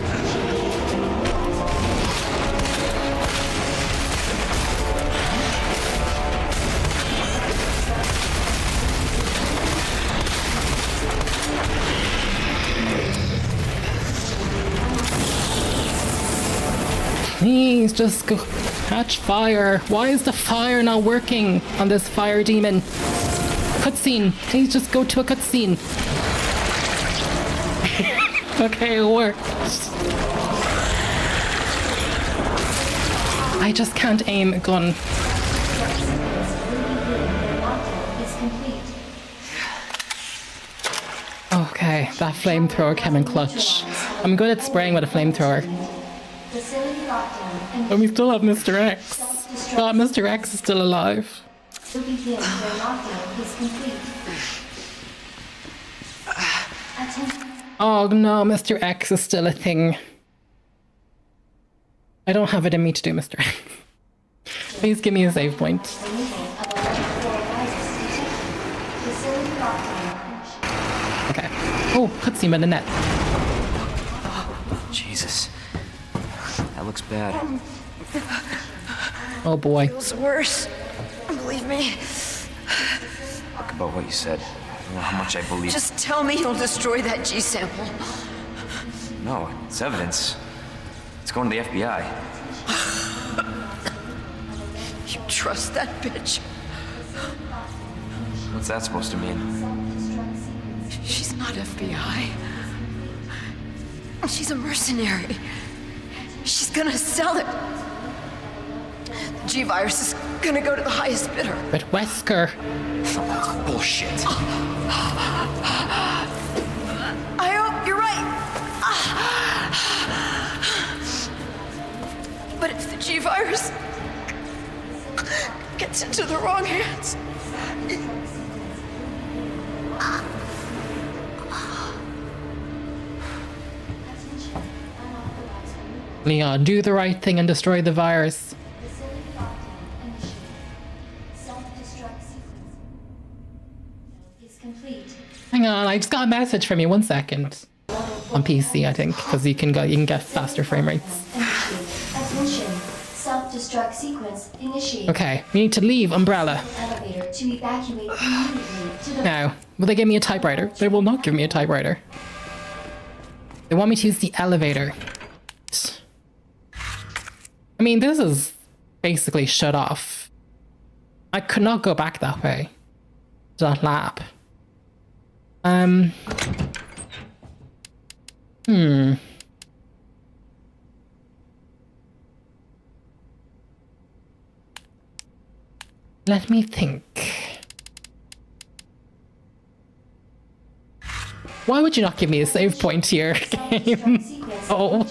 Speaker 1: Please just go catch fire. Why is the fire not working on this fire demon? Cutscene. Please just go to a cutscene. Okay, it worked. I just can't aim a gun. Okay, that flamethrower came in clutch. I'm good at spraying with a flamethrower. And we still have Mr. X. God, Mr. X is still alive. Oh no, Mr. X is still a thing. I don't have it in me to do Mr. X. Please give me a save point. Okay. Oh, cutscene with Annette.
Speaker 3: Jesus. That looks bad.
Speaker 1: Oh boy.
Speaker 6: Feels worse. Believe me.
Speaker 3: Talk about what you said. I don't know how much I believe.
Speaker 6: Just tell me you'll destroy that G sample.
Speaker 3: No, it's evidence. It's going to the FBI.
Speaker 6: You trust that bitch?
Speaker 3: What's that supposed to mean?
Speaker 6: She's not FBI. She's a mercenary. She's gonna sell it. The G-Virus is gonna go to the highest bidder.
Speaker 1: But Wesker.
Speaker 3: That's bullshit.
Speaker 6: I hope you're right. But if the G-Virus gets into the wrong hands...
Speaker 1: Leon, do the right thing and destroy the virus. Hang on, I just got a message from you. 1 second. On PC, I think, because you can get faster frame rates.
Speaker 2: Attention. Self-destruct sequence initiated.
Speaker 1: Okay, we need to leave Umbrella.
Speaker 2: Elevator to evacuate immediately to the...
Speaker 1: Now, will they give me a typewriter? They will not give me a typewriter. They want me to use the elevator. I mean, this is basically shut off. I could not go back that way. That lab. Let me think. Why would you not give me a save point here, game? Oh.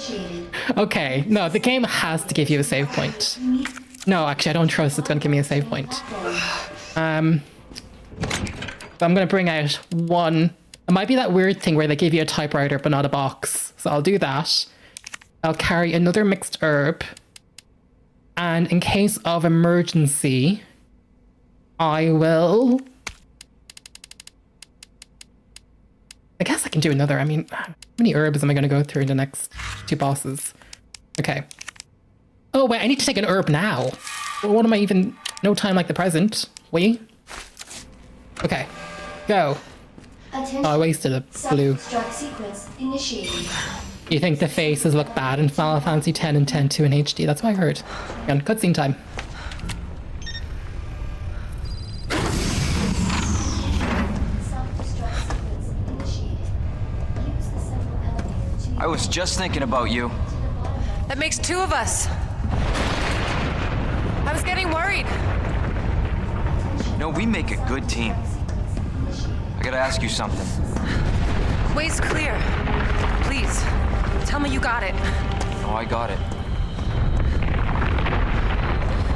Speaker 1: Okay, no, the game has to give you a save point. No, actually, I don't trust it's gonna give me a save point. So I'm gonna bring out one. It might be that weird thing where they give you a typewriter but not a box. So I'll do that. I'll carry another mixed herb. And in case of emergency, I will... I guess I can do another. I mean, how many herbs am I going to go through in the next 2 bosses? Okay. Oh, wait, I need to take an herb now. Well, what am I even... No time like the present. We? Okay. Go.
Speaker 2: Attention.
Speaker 1: Oh, I wasted a blue.
Speaker 2: Self-destruct sequence initiated.
Speaker 1: You think the faces look bad in Final Fantasy X and X-2 in HD? That's what I heard. Again, cutscene time.
Speaker 2: Self-destruct sequence initiated. Use the central elevator to
Speaker 3: I was just thinking about you.
Speaker 6: That makes 2 of us. I was getting worried.
Speaker 3: No, we make a good team. I gotta ask you something.
Speaker 6: Way's clear. Please, tell me you got it.
Speaker 3: Oh, I got it.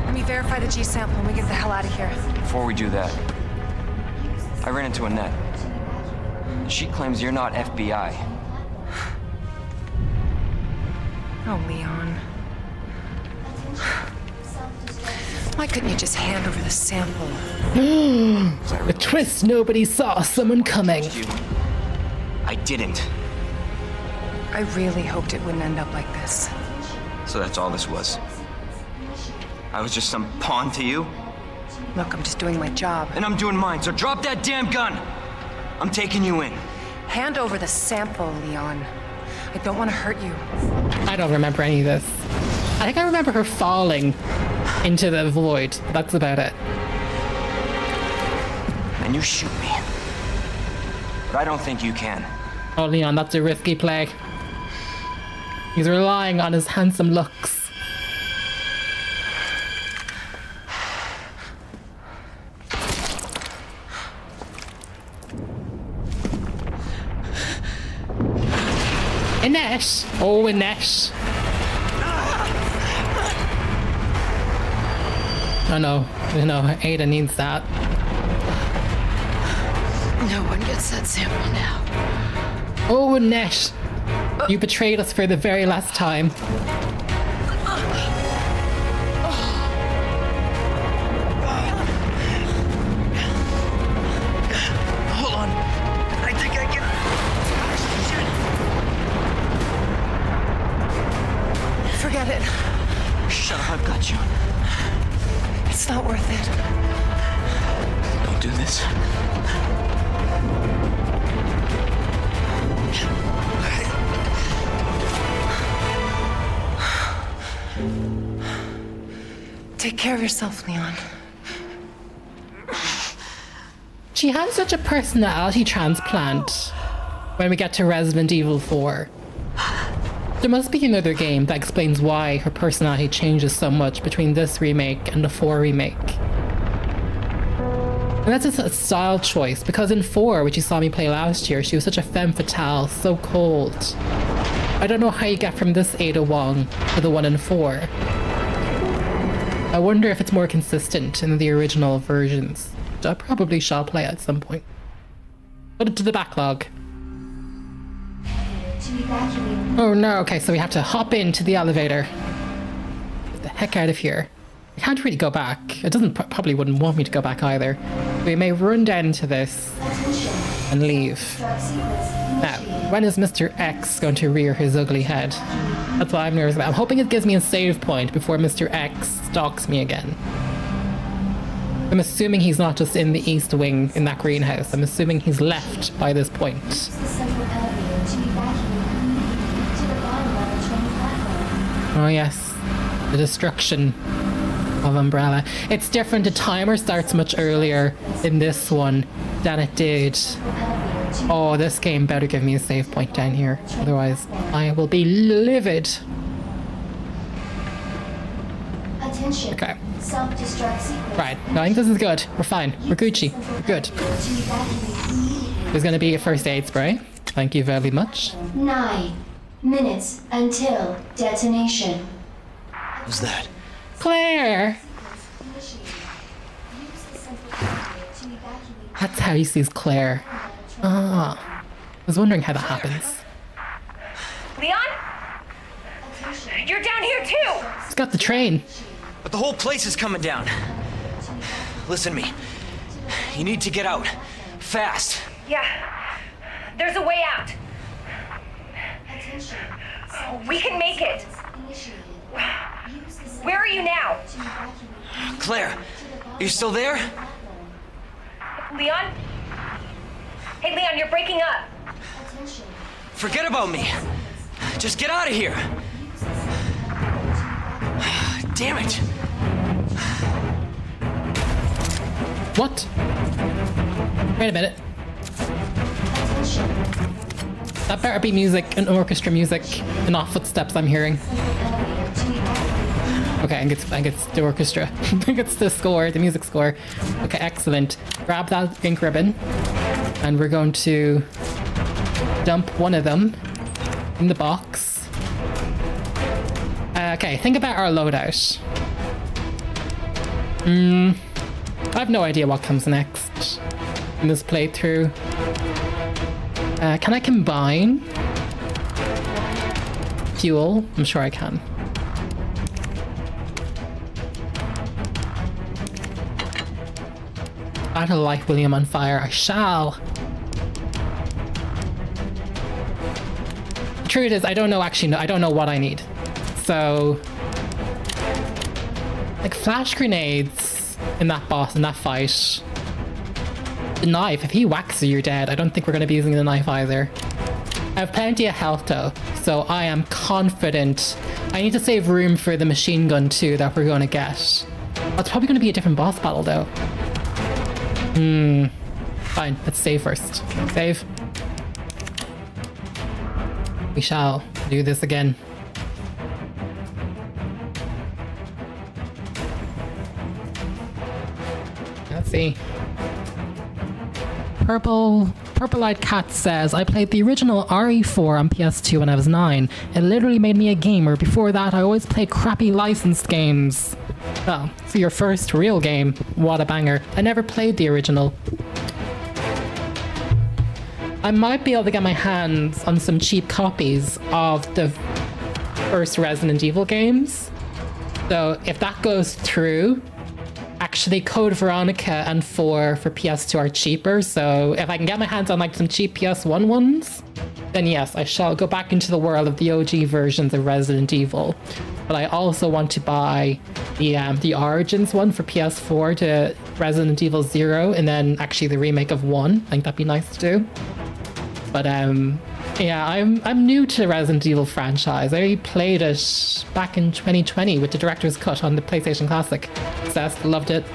Speaker 6: Let me verify the G sample and we get the hell out of here.
Speaker 3: Before we do that, I ran into Annette. She claims you're not FBI.
Speaker 6: Oh, Leon. Why couldn't you just hand over the sample?
Speaker 1: The twist nobody saw someone coming.
Speaker 3: You. I didn't.
Speaker 6: I really hoped it wouldn't end up like this.
Speaker 3: So that's all this was. I was just some pawn to you,
Speaker 6: Look, I'm just doing my job.
Speaker 3: and I'm doing mine, so drop that damn gun! I'm taking you in.
Speaker 6: Hand over the sample, Leon. I don't want to hurt you.
Speaker 1: I don't remember any of this. I think I remember her falling into the void. That's about it.
Speaker 3: And you shoot me. But I don't think you can.
Speaker 1: Oh, Leon, that's a risky play. He's relying on his handsome looks. Annette! Oh, Annette! Oh no, Ada needs that.
Speaker 6: No one gets that sample now.
Speaker 1: Oh, Annette! You betrayed us for the very last time.
Speaker 4: Hold on. I think I can.
Speaker 6: Forget it.
Speaker 3: Shut up, I've got you.
Speaker 6: It's not worth it.
Speaker 3: Don't do this.
Speaker 6: Take care of yourself, Leon.
Speaker 1: She has such a personality transplant when we get to Resident Evil 4. There must be another game that explains why her personality changes so much between this remake and the 4 remake. And that's just a style choice, because in 4, which you saw me play last year, she was such a femme fatale, so cold. I don't know how you get from this Ada Wong to the one in 4. I wonder if it's more consistent in the original versions. I probably shall play at some point. Put it to the backlog.
Speaker 2: To evacuate.
Speaker 1: Oh no, okay, so we have to hop into the elevator. Get the heck out of here. I can't really go back. It doesn't probably wouldn't want me to go back either. We may run down to this
Speaker 2: Attention.
Speaker 1: and leave.
Speaker 2: Self-destruct sequence
Speaker 1: Now,
Speaker 2: initiated.
Speaker 1: when is Mr. X going to rear his ugly head? That's what I'm nervous about. I'm hoping it gives me a save point before Mr. X stalks me again. I'm assuming he's not just in the east wing in that greenhouse. I'm assuming he's left by this point.
Speaker 2: Use the central elevator to evacuate immediately.
Speaker 1: Oh yes, the destruction of Umbrella. It's different. The timer starts much earlier in this one than it did. Oh, this game better give me a save point down here. Otherwise, I will be livid.
Speaker 2: Attention.
Speaker 1: Okay.
Speaker 2: Self-destruct sequence.
Speaker 1: Right. No, I think this is good. We're fine. We're Gucci. We're good.
Speaker 2: To evacuate immediately.
Speaker 1: There's gonna be a first aid spray. Thank you very much.
Speaker 2: 9 minutes until detonation.
Speaker 5: Who's that?
Speaker 1: Claire!
Speaker 2: Initiated. Use the central conduit to evacuate.
Speaker 1: That's how he sees Claire. Ah. I was wondering how that happens.
Speaker 7: Leon?
Speaker 2: Attention.
Speaker 7: You're down here too!
Speaker 1: He's got the train.
Speaker 8: But the whole place is coming down. Listen to me. You need to get out. Fast.
Speaker 7: Yeah. There's a way out.
Speaker 2: Attention.
Speaker 7: We can make it.
Speaker 2: Initiated. Use the central
Speaker 7: Where are you now?
Speaker 2: to evacuate.
Speaker 8: Claire, you still there?
Speaker 7: Leon? Hey, Leon, you're breaking up.
Speaker 2: Attention.
Speaker 8: Forget about me. Just get out of here. Damn it.
Speaker 1: What? Wait a minute.
Speaker 2: Attention.
Speaker 1: That better be music, an orchestra music, and not footsteps I'm hearing.
Speaker 2: Elevator to evacuate.
Speaker 1: Okay, I think it's the orchestra. I think it's the score, the music score. Okay, excellent. Grab that ink ribbon, and we're going to dump one of them in the box. Okay, think about our loadout. I have no idea what comes next in this playthrough. Can I combine fuel? I'm sure I can. I'll light William on fire. I shall. The truth is, I don't know I don't know what I need. So, like flash grenades in that boss, in that fight. The knife, if he whacks you, you're dead. I don't think we're going to be using the knife either. I have plenty of health though, so I am confident. I need to save room for the machine gun too that we're going to get. It's probably going to be a different boss battle though. Fine, let's save first. Save. We shall do this again. Let's see. Purple-eyed Cat says, I played the original RE4 on PS2 when I was 9. It literally made me a gamer. Before that, I always played crappy licensed games. Well, for your first real game, what a banger. I never played the original. I might be able to get my hands on some cheap copies of the first Resident Evil games. So if that goes through, actually Code Veronica and 4 for PS2 are cheaper, so if I can get my hands on like some cheap PS1 ones, then yes, I shall go back into the world of the OG versions of Resident Evil. But I also want to buy the Origins one for PS4 to Resident Evil 0, and then actually the remake of 1. I think that'd be nice to do. But yeah, I'm new to the Resident Evil franchise. I played it back in 2020 with the director's cut on the PlayStation Classic. Obsessed, loved it.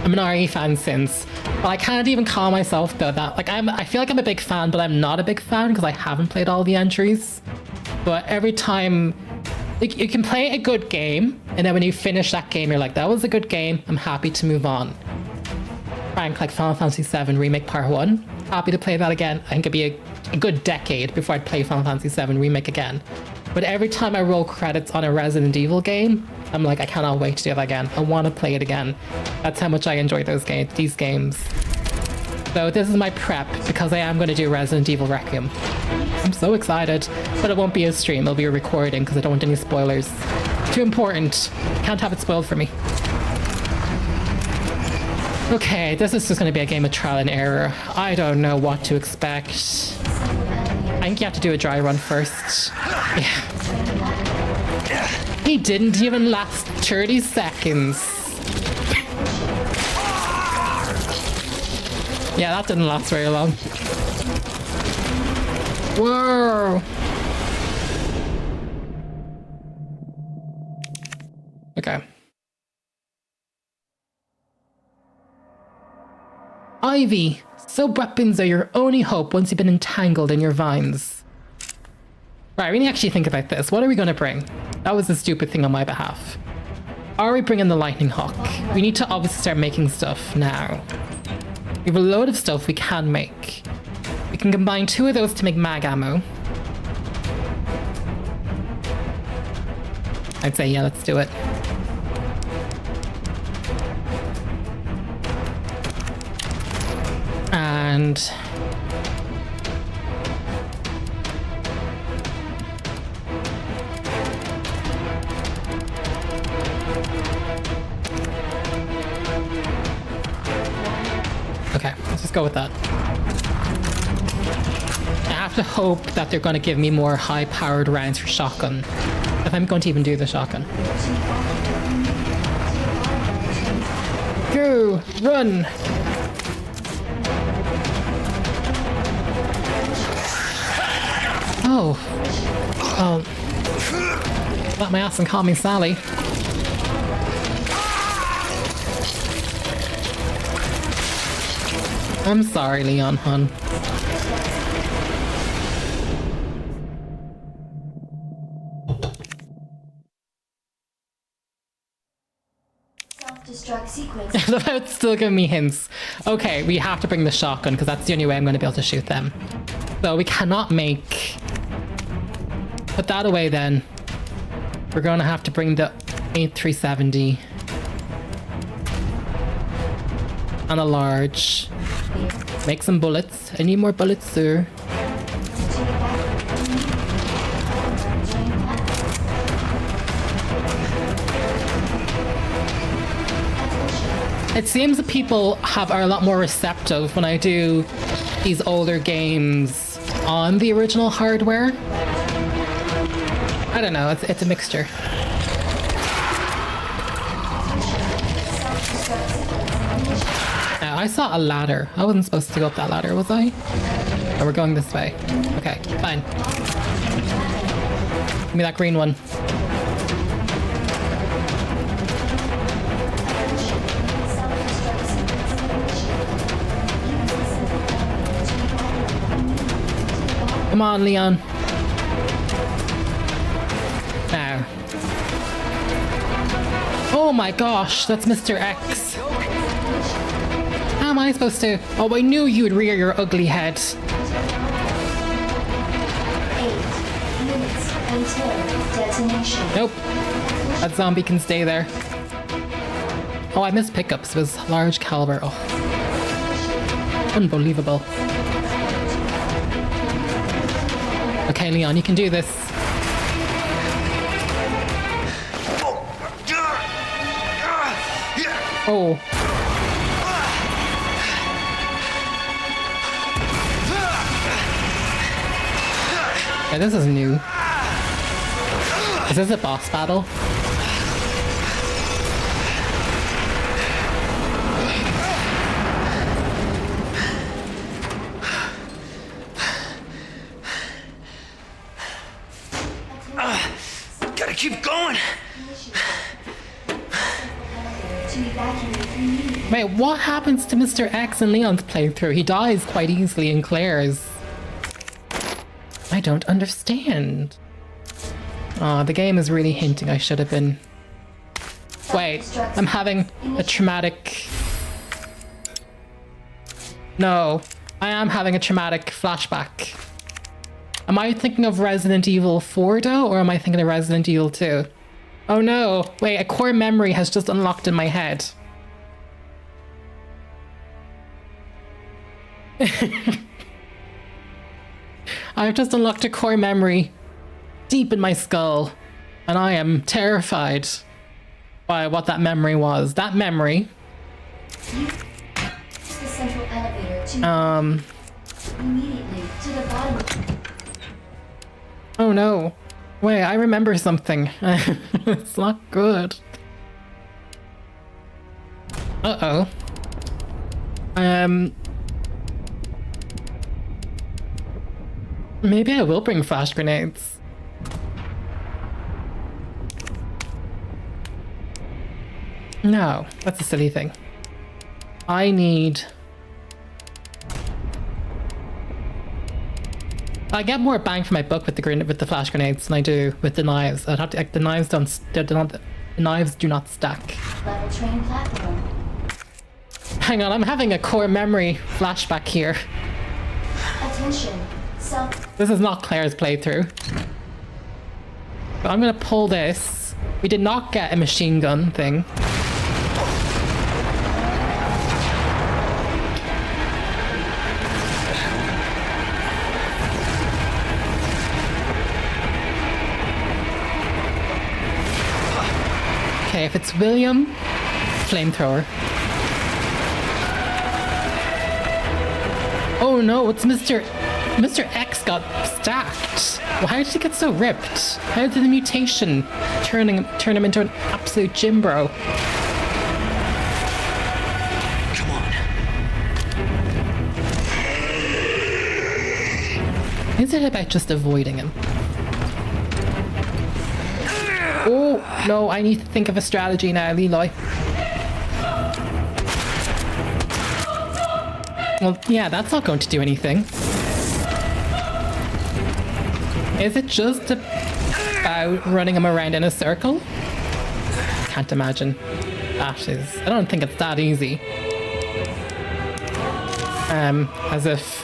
Speaker 1: I'm an RE fan since, but I can't even call myself though that. Like I feel like I'm a big fan, but I'm not a big fan because I haven't played all the entries. But every time, like, you can play a good game, and then when you finish that game, you're like, that was a good game. I'm happy to move on. Frank, like Final Fantasy VII Remake Part 1. Happy to play that again. I think it'd be a good decade before I'd play Final Fantasy VII Remake again. But every time I roll credits on a Resident Evil game, I'm like, I cannot wait to do that again. I want to play it again. That's how much I enjoy these games. So this is my prep, because I am going to do Resident Evil Requiem. I'm so excited. But it won't be a stream, it'll be a recording, because I don't want any spoilers. Too important. Can't have it spoiled for me. Okay, this is just going to be a game of trial and error. I don't know what to expect. I think you have to do a dry run first. Yeah. He didn't even last 30 seconds. Yeah, that didn't last very long. Whoa! Okay. Ivy. Sub-weapons are your only hope once you've been entangled in your vines. Right, we need to actually think about this. What are we going to bring? That was a stupid thing on my behalf. Are we bringing the lightning hawk? We need to obviously start making stuff now. We have a load of stuff we can make. We can combine 2 of those to make mag ammo. I'd say, yeah, let's do it. And... okay, let's just go with that. I have to hope that they're going to give me more high-powered rounds for shotgun. If I'm going to even do the shotgun. Go! Run! Oh. Oh. Let my ass and call me Sally. I'm sorry, Leon, hun.
Speaker 2: Self-destruct sequence.
Speaker 1: It's still giving me hints. Okay, we have to bring the shotgun because that's the only way I'm going to be able to shoot them. So we cannot make... Put that away then. We're going to have to bring the 8370. And a large. Make some bullets. I need more bullets, sir. It seems that people are a lot more receptive when I do these older games on the original hardware. I don't know, it's a mixture. I saw a ladder. I wasn't supposed to go up that ladder, was I? Oh, we're going this way. Okay, fine. Give me that green one. Come on, Leon. Now. Oh my gosh, that's Mr. X. How am I supposed to? Oh, I knew you would rear your ugly head.
Speaker 2: 8 minutes until detonation.
Speaker 1: Nope. That zombie can stay there. Oh, I missed pickups. It was large caliber. Oh. Unbelievable. Okay, Leon, you can do this. Oh. Yeah, this is new. Is this a boss battle?
Speaker 8: Gotta keep going.
Speaker 1: Wait, what happens to Mr. X in Leon's playthrough? He dies quite easily in Claire's. I don't understand. Aw, the game is really hinting I should have been... Wait, I'm having a traumatic... No, I am having a traumatic flashback. Am I thinking of Resident Evil 4 though, or am I thinking of Resident Evil 2? Oh no, wait, a core memory has just unlocked in my head. I've just unlocked a core memory deep in my skull, and I am terrified by what that memory was. That memory...
Speaker 2: Use the central elevator to immediately to the bottom.
Speaker 1: Oh no. Wait, I remember something. It's not good. Uh-oh. Maybe I will bring flash grenades. No, that's a silly thing. I get more bang for my buck with the flash grenades than I do with the knives. I'd have to, like, the knives the knives do not stack.
Speaker 2: Level train platform.
Speaker 1: Hang on, I'm having a core memory flashback here.
Speaker 2: Attention. Self.
Speaker 1: This is not Claire's playthrough. So I'm gonna pull this. We did not get a machine gun thing. Okay, if it's William, flamethrower. Oh no, it's Mr. X got stacked. Well, how did he get so ripped? How did the mutation turn him into an absolute gym bro?
Speaker 8: Come on.
Speaker 1: Is it about just avoiding him? Oh, no, I need to think of a strategy now, Leroy. Well, yeah, that's not going to do anything. Is it just about running him around in a circle? Can't imagine. That is... I don't think it's that easy. As if...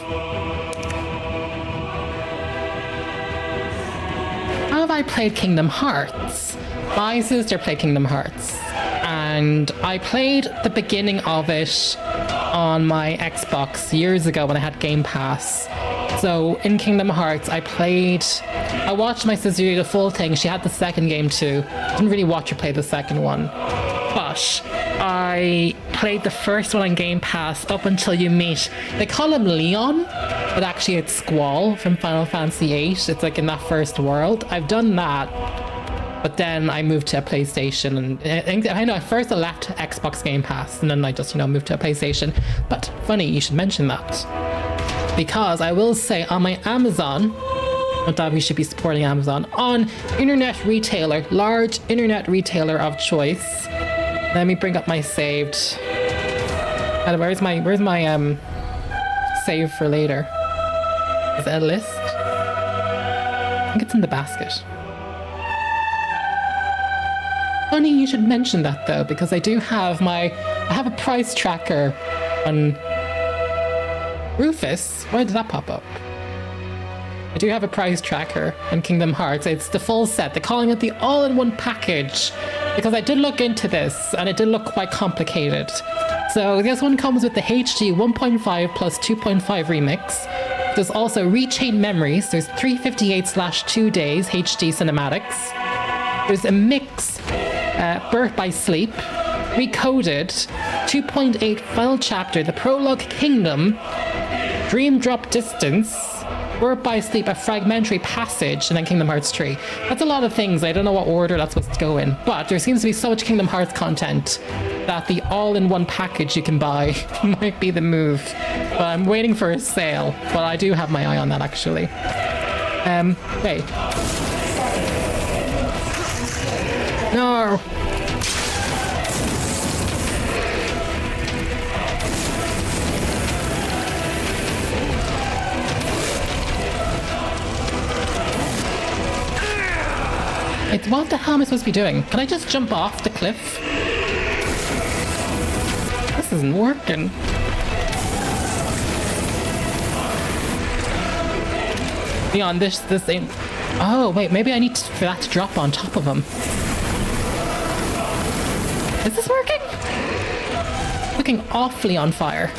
Speaker 1: How have I played Kingdom Hearts? My sister played Kingdom Hearts. And I played the beginning of it on my Xbox years ago when I had Game Pass. So in Kingdom Hearts, I watched my sister do the full thing. She had the second game too. Didn't really watch her play the second one. But I played the first one on Game Pass up until you meet, they call him Leon, but actually it's Squall from Final Fantasy VIII. It's like in that first world. I've done that. But then I moved to a PlayStation, and I know at first I left Xbox Game Pass, and then I just, moved to a PlayStation. But funny, you should mention that. Because I will say on my Amazon, not that we should be supporting Amazon, on internet retailer, large internet retailer of choice. Let me bring up my saved. Where's my save for later? Is it a list? I think it's in the basket. Funny you should mention that though, because I have a price tracker on Rufus. Why did that pop up? I do have a price tracker on Kingdom Hearts. It's the full set. They're calling it the all-in-one package because I did look into this and it did look quite complicated. So this one comes with the HD 1.5 plus 2.5 remix. There's also Rechain Memories. There's 358/2 days HD cinematics. There's a mix, Birth by Sleep, Recoded, 2.8 Final Chapter, The Prologue Kingdom, Dream Drop Distance, Birth by Sleep, a fragmentary passage, and then Kingdom Hearts 3. That's a lot of things. I don't know what order that's supposed to go in, but there seems to be so much Kingdom Hearts content that the all-in-one package you can buy might be the move. But I'm waiting for a sale, but I do have my eye on that actually. Wait. No! It's what the hell am I supposed to be doing? Can I just jump off the cliff? This isn't working. Beyond this ain't... Oh, wait, maybe I need for that to drop on top of him. Is this working? Looking awfully on fire.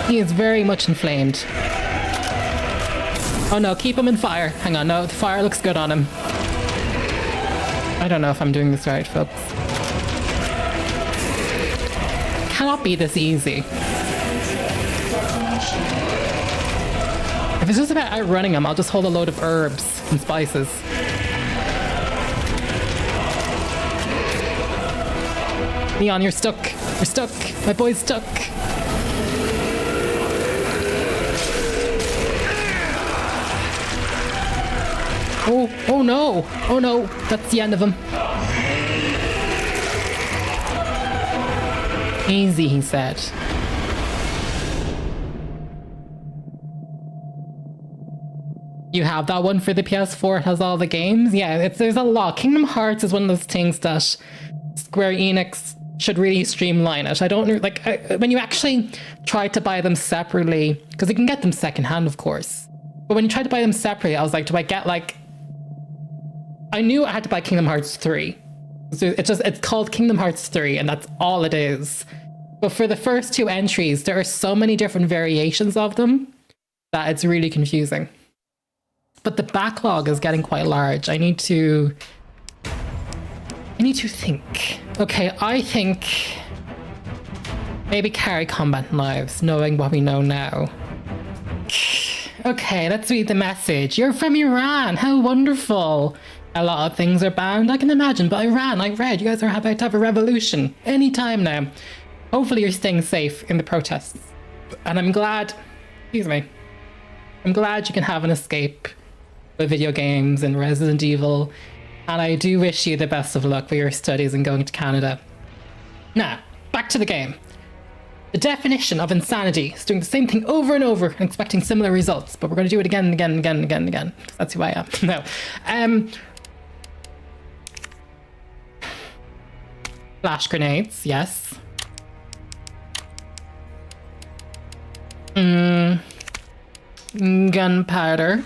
Speaker 1: He is very much inflamed. Oh no, keep him in fire. Hang on, no, the fire looks good on him. I don't know if I'm doing this right, folks. Cannot be this easy. If it's just about outrunning him, I'll just hold a load of herbs and spices. Leon, you're stuck. You're stuck. My boy's stuck. Oh no! Oh no! That's the end of him. Easy, he said. You have that one for the PS4. It has all the games. Yeah, there's a lot. Kingdom Hearts is one of those things that Square Enix should really streamline it. I don't know, like, when you actually try to buy them separately, because you can get them secondhand, of course. But when you try to buy them separately, I was like, do I get like... I knew I had to buy Kingdom Hearts 3. So it's called Kingdom Hearts 3, and that's all it is. But for the first two entries, there are so many different variations of them that it's really confusing. But the backlog is getting quite large. I need to think. Okay, I think maybe carry combat knives, knowing what we know now. Okay, let's read the message. You're from Iran. How wonderful. A lot of things are banned, I can imagine, but Iran, I read, you guys are about to have a revolution any time now. Hopefully you're staying safe in the protests. And I'm glad, excuse me, I'm glad you can have an escape with video games and Resident Evil. And I do wish you the best of luck with your studies and going to Canada. Now, back to the game. The definition of insanity is doing the same thing over and over and expecting similar results, but we're going to do it again and again and again and again and again. That's who I am. No. Flash grenades, yes. Gunpowder.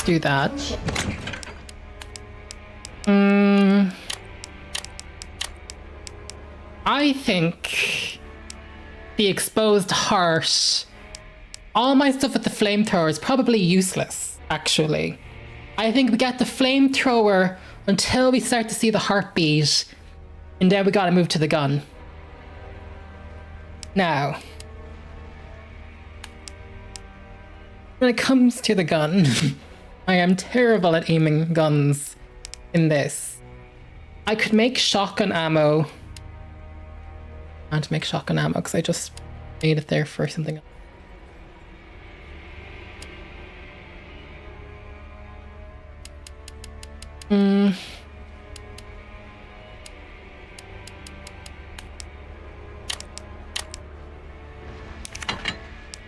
Speaker 1: Do that. I think the exposed heart, all my stuff with the flamethrower is probably useless, actually. I think we get the flamethrower until we start to see the heartbeat, and then we gotta move to the gun. Now, when it comes to the gun, I am terrible at aiming guns in this. I could make shotgun ammo. I can't make shotgun ammo because I just made it there for something else.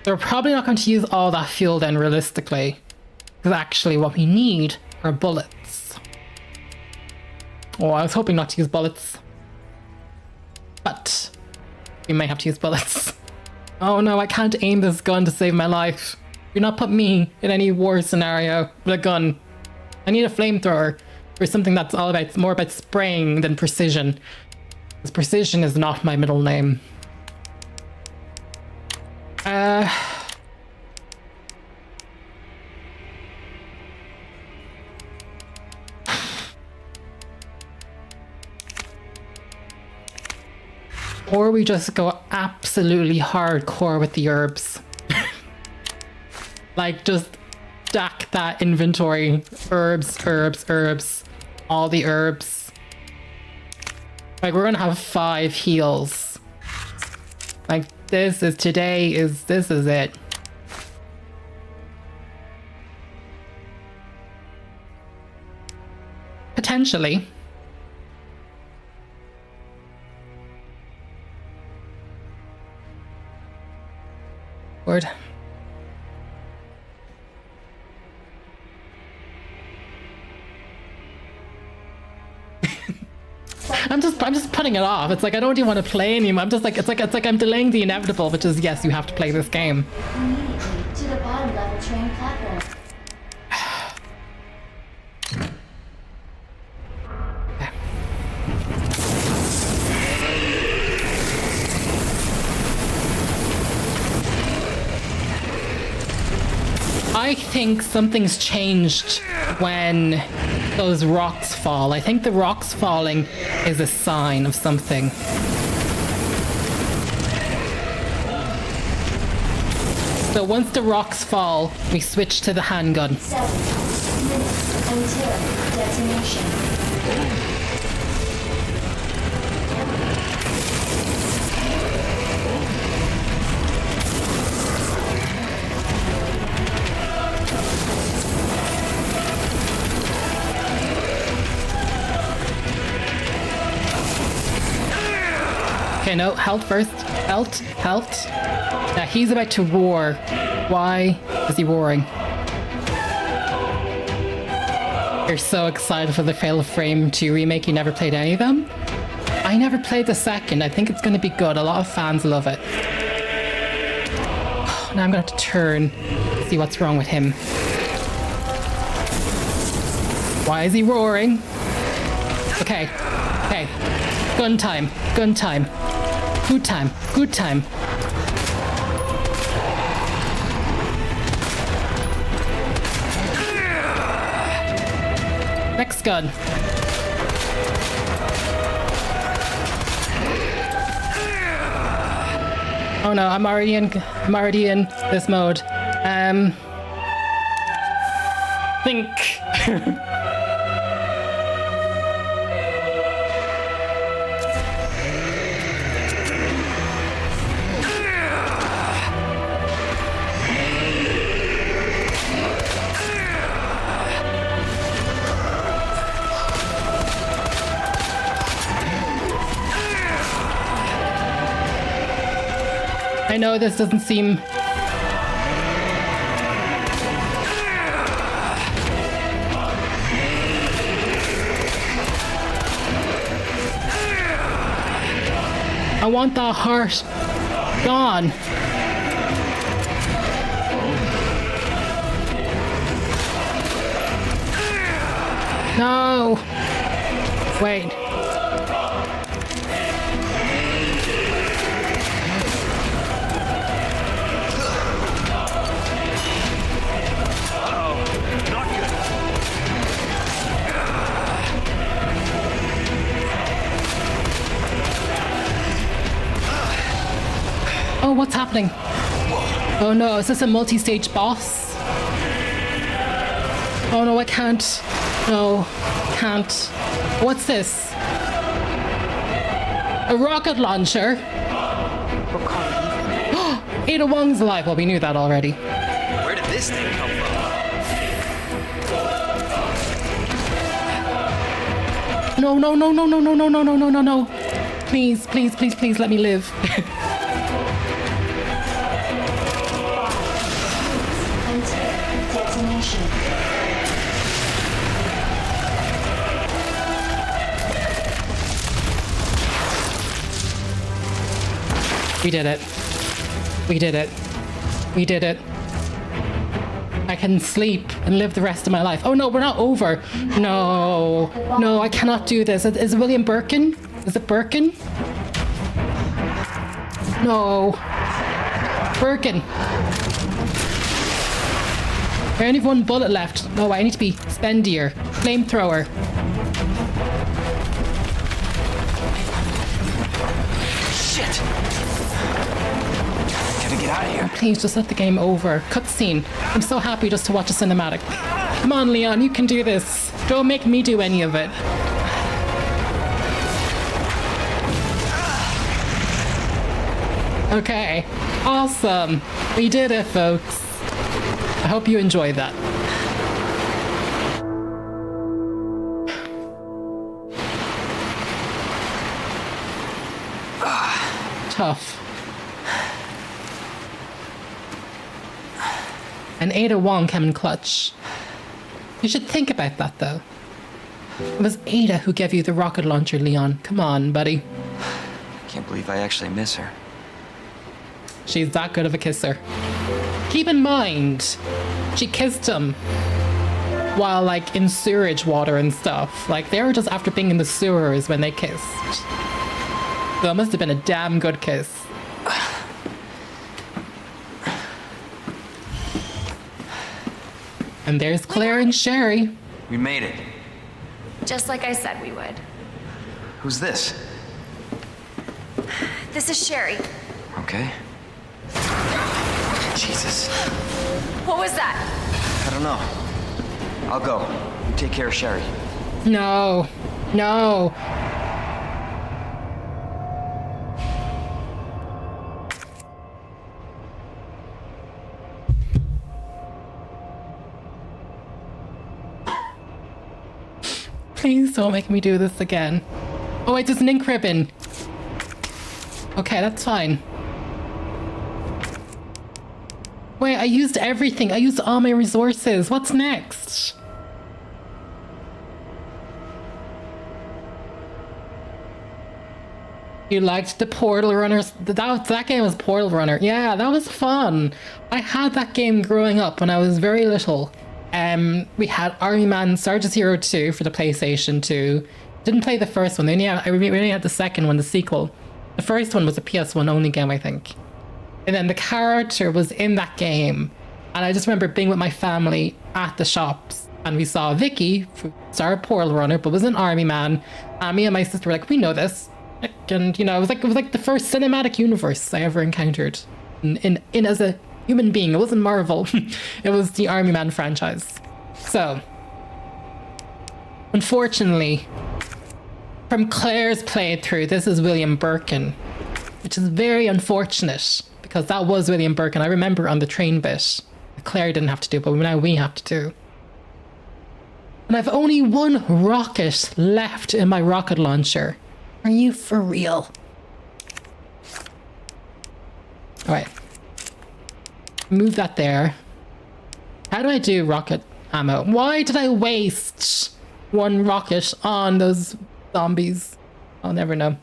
Speaker 1: They're probably not going to use all that fuel then, realistically. Because actually what we need are bullets. Oh, I was hoping not to use bullets. But we may have to use bullets. Oh no, I can't aim this gun to save my life. Do not put me in any war scenario with a gun. I need a flamethrower or something that's all about, more about spraying than precision. Because precision is not my middle name. Or we just go absolutely hardcore with the herbs. Like, just stack that inventory. Herbs, herbs, herbs. All the herbs. Like, we're gonna have 5 heals. Like, this is it. Potentially. Word. I'm just putting it off. It's like I don't even want to play anymore. I'm just like it's like I'm delaying the inevitable, which is yes, you have to play this game.
Speaker 2: Immediately to the bottom level train platform.
Speaker 1: I think something's changed when those rocks fall. I think the rocks falling is a sign of something. So once the rocks fall, we switch to the handgun.
Speaker 2: 7 minutes until detonation.
Speaker 1: Okay, no, health first. Health. Now he's about to roar. Why is he roaring? You're so excited for the Fatal Frame 2 remake, you never played any of them? I never played the second. I think it's going to be good. A lot of fans love it. Now I'm going to have to turn to see what's wrong with him. Why is he roaring? Okay. Gun time. Good time. Next gun. Oh no, I'm already in this mode. Think. I know this doesn't seem... I want that heart gone. No. Wait. Oh, what's happening? Oh no, is this a multi-stage boss? Oh no, I can't. No, can't. What's this? A rocket launcher? Ada Wong's alive. Well, we knew that already.
Speaker 8: Where did this thing come from?
Speaker 1: No. Please, let me live.
Speaker 2: Detonation.
Speaker 1: We did it. I can sleep and live the rest of my life. Oh no, we're not over. No, I cannot do this. Is it William Birkin? Is it Birkin? No. Birkin. I only have one bullet left. No, I need to be spendier. Flamethrower.
Speaker 8: Shit! Gotta get out of here.
Speaker 1: Please, just let the game over. Cutscene. I'm so happy just to watch a cinematic. Come on, Leon, you can do this. Don't make me do any of it. Okay. Awesome. We did it, folks. I hope you enjoyed that. Tough. And Ada Wong came in clutch. You should think about that, though. It was Ada who gave you the rocket launcher, Leon. Come on, buddy.
Speaker 3: Can't believe I actually miss her.
Speaker 1: She's that good of a kisser. Keep in mind, she kissed him while, like, in sewerage water and stuff. Like, they were just after being in the sewers when they kissed. So it must have been a damn good kiss. And there's Claire and Sherry.
Speaker 3: We made it.
Speaker 6: Just like I said we would.
Speaker 3: Who's this?
Speaker 6: This is Sherry.
Speaker 3: Okay. Jesus.
Speaker 6: What was that?
Speaker 3: I don't know. I'll go. You take care of Sherry.
Speaker 1: No. Please don't make me do this again. Oh wait, there's an ink ribbon. Okay, that's fine. Wait, I used everything. I used all my resources. What's next? You liked the Portal Runners? That game was Portal Runner. Yeah, that was fun. I had that game growing up when I was very little. We had Army Man Sergeant Zero 2 for the PlayStation 2. Didn't play the first one. We only had the second one, the sequel. The first one was a PS1 only game, I think. And then the character was in that game. And I just remember being with my family at the shops. And we saw Vicky, star Portal Runner, but was an Army Man. And me and my sister were like, we know this. And, you know, it was like the first cinematic universe I ever encountered. In as a human being. It wasn't Marvel. It was the Army Man franchise. So, unfortunately, from Claire's playthrough, this is William Birkin, which is very unfortunate because that was William Birkin. I remember on the train bit. Claire didn't have to do, but now we have to do. And I've only one rocket left in my rocket launcher. Are you for real? All right. Move that there. How do I do rocket ammo? Why did I waste one rocket on those zombies? I'll never know.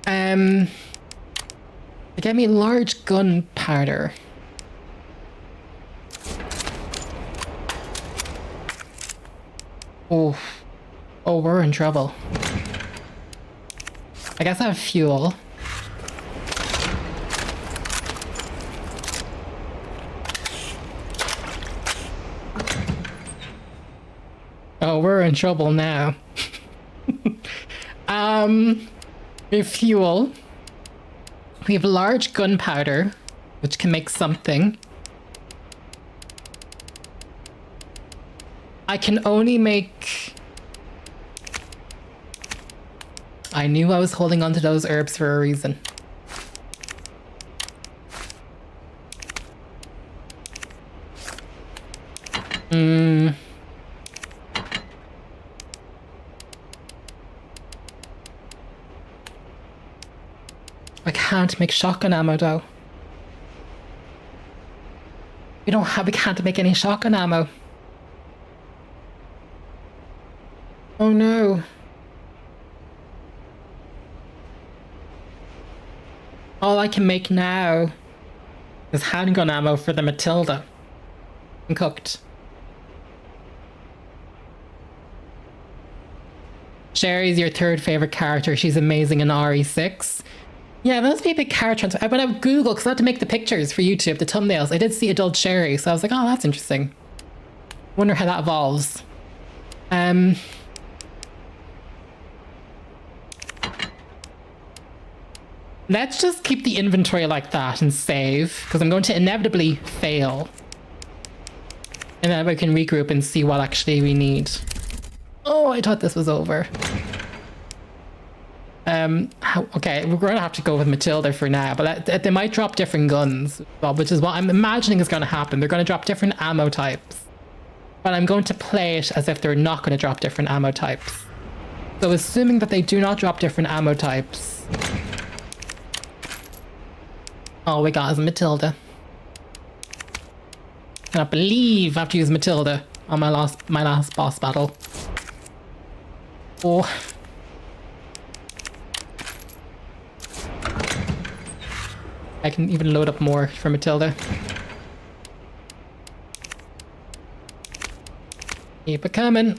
Speaker 1: They gave me large gunpowder. Oh, we're in trouble. I guess I have fuel. Oh, we're in trouble now. We have fuel. We have large gunpowder, which can make something. I can only make... I knew I was holding on to those herbs for a reason. I can't make shotgun ammo though. We can't make any shotgun ammo. Oh no. All I can make now is handgun ammo for the Matilda. And cooked. Sherry's your third favorite character. She's amazing in RE6. Yeah, that must be a big character. When I Google, because I had to make the pictures for YouTube, the thumbnails, I did see adult Sherry, so I was like, oh, that's interesting. Wonder how that evolves. Let's just keep the inventory like that and save, because I'm going to inevitably fail. And then we can regroup and see what actually we need. Oh, I thought this was over. Okay, we're going to have to go with Matilda for now, but they might drop different guns, which is what I'm imagining is going to happen. They're going to drop different ammo types, but I'm going to play it as if they're not going to drop different ammo types. So assuming that they do not drop different ammo types, all we got is Matilda. Cannot believe I have to use Matilda on my last boss battle. Oh. I can even load up more for Matilda. Keep it coming.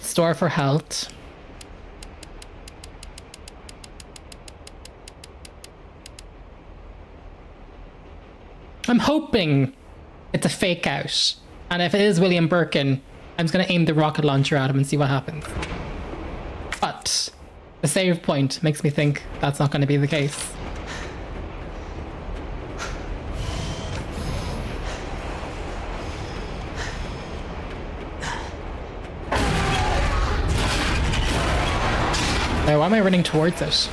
Speaker 1: Store for health. I'm hoping it's a fake out. And if it is William Birkin, I'm just going to aim the rocket launcher at him and see what happens. But the save point makes me think that's not going to be the case. Why am I running towards it?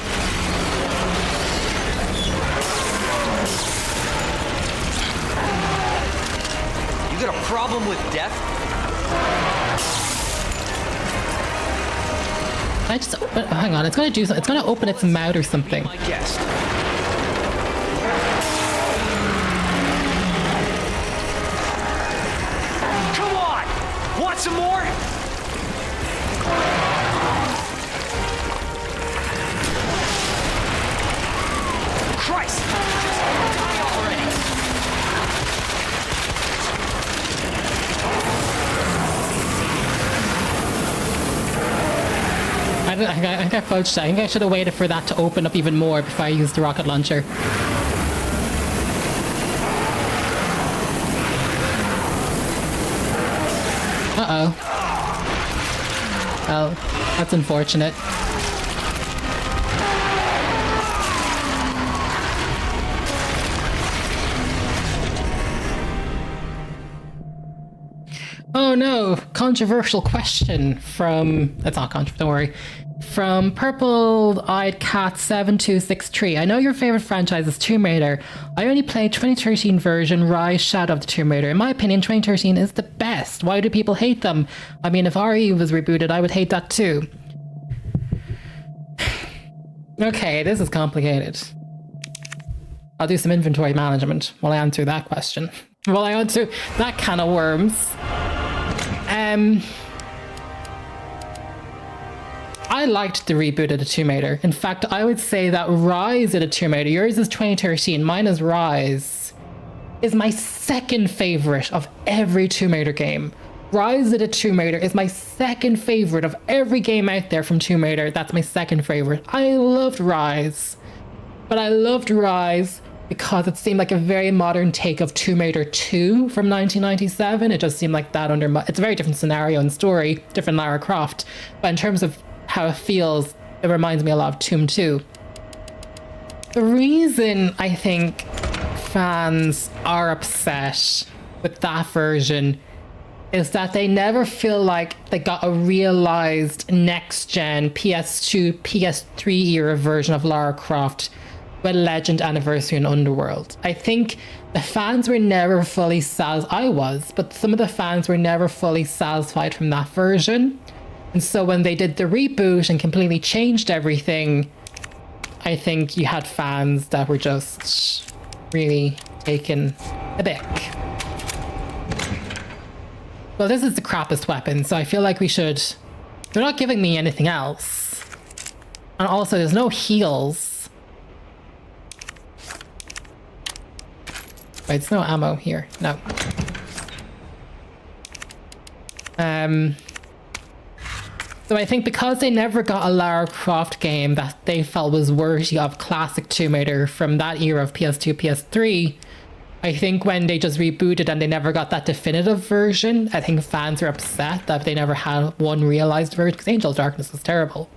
Speaker 8: problem with death?
Speaker 1: I just hang on. It's gonna do something. It's gonna open its mouth or something.
Speaker 8: My guest. Come on! Want some more? Christ! Just die already!
Speaker 1: I think I fudged that. I think I should have waited for that to open up even more before I used the rocket launcher. Uh-oh. Well, that's unfortunate. Oh no, controversial question from, that's not controversial, don't worry. From Purple-Eyed Cat 7263. I know your favorite franchise is Tomb Raider. I only played 2013 version Rise Shadow of the Tomb Raider. In my opinion, 2013 is the best. Why do people hate them? I mean, if RE was rebooted, I would hate that too. Okay, this is complicated. I'll do some inventory management while I answer that question. While I answer that can of worms. I liked the reboot of the Tomb Raider. In fact, I would say that Rise of the Tomb Raider, yours is 2013, mine is Rise, is my second favorite of every Tomb Raider game. Rise of the Tomb Raider is my second favorite of every game out there from Tomb Raider. That's my second favorite. I loved Rise, but I loved Rise because it seemed like a very modern take of Tomb Raider 2 from 1997. It just seemed like that it's a very different scenario and story, different Lara Croft, but in terms of how it feels, it reminds me a lot of Tomb 2. The reason I think fans are upset with that version is that they never feel like they got a realized next-gen PS2, PS3 era version of Lara Croft with Legend, Anniversary, and Underworld. I think the fans were never fully I was, but some of the fans were never fully satisfied from that version. And so when they did the reboot and completely changed everything, I think you had fans that were just really taken aback. Well, this is the crappiest weapon, so I feel like we should... They're not giving me anything else. And also, there's no heals. Wait, there's no ammo here. No. So I think because they never got a Lara Croft game that they felt was worthy of classic Tomb Raider from that era of PS2, PS3, I think when they just rebooted and they never got that definitive version, I think fans are upset that they never had one realized version, because Angel of Darkness is terrible.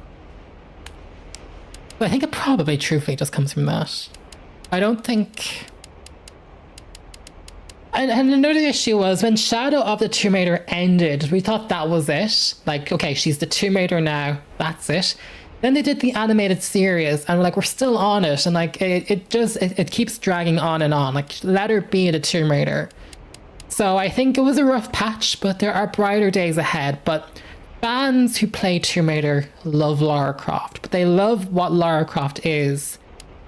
Speaker 1: But I think it probably truthfully just comes from that. I don't think... And another issue was when Shadow of the Tomb Raider ended, we thought that was it. Like, okay, she's the Tomb Raider now, that's it. Then they did the animated series and we're like, we're still on it. And like, it keeps dragging on and on. Like, let her be the Tomb Raider. So I think it was a rough patch, but there are brighter days ahead. But fans who play Tomb Raider love Lara Croft, but they love what Lara Croft is.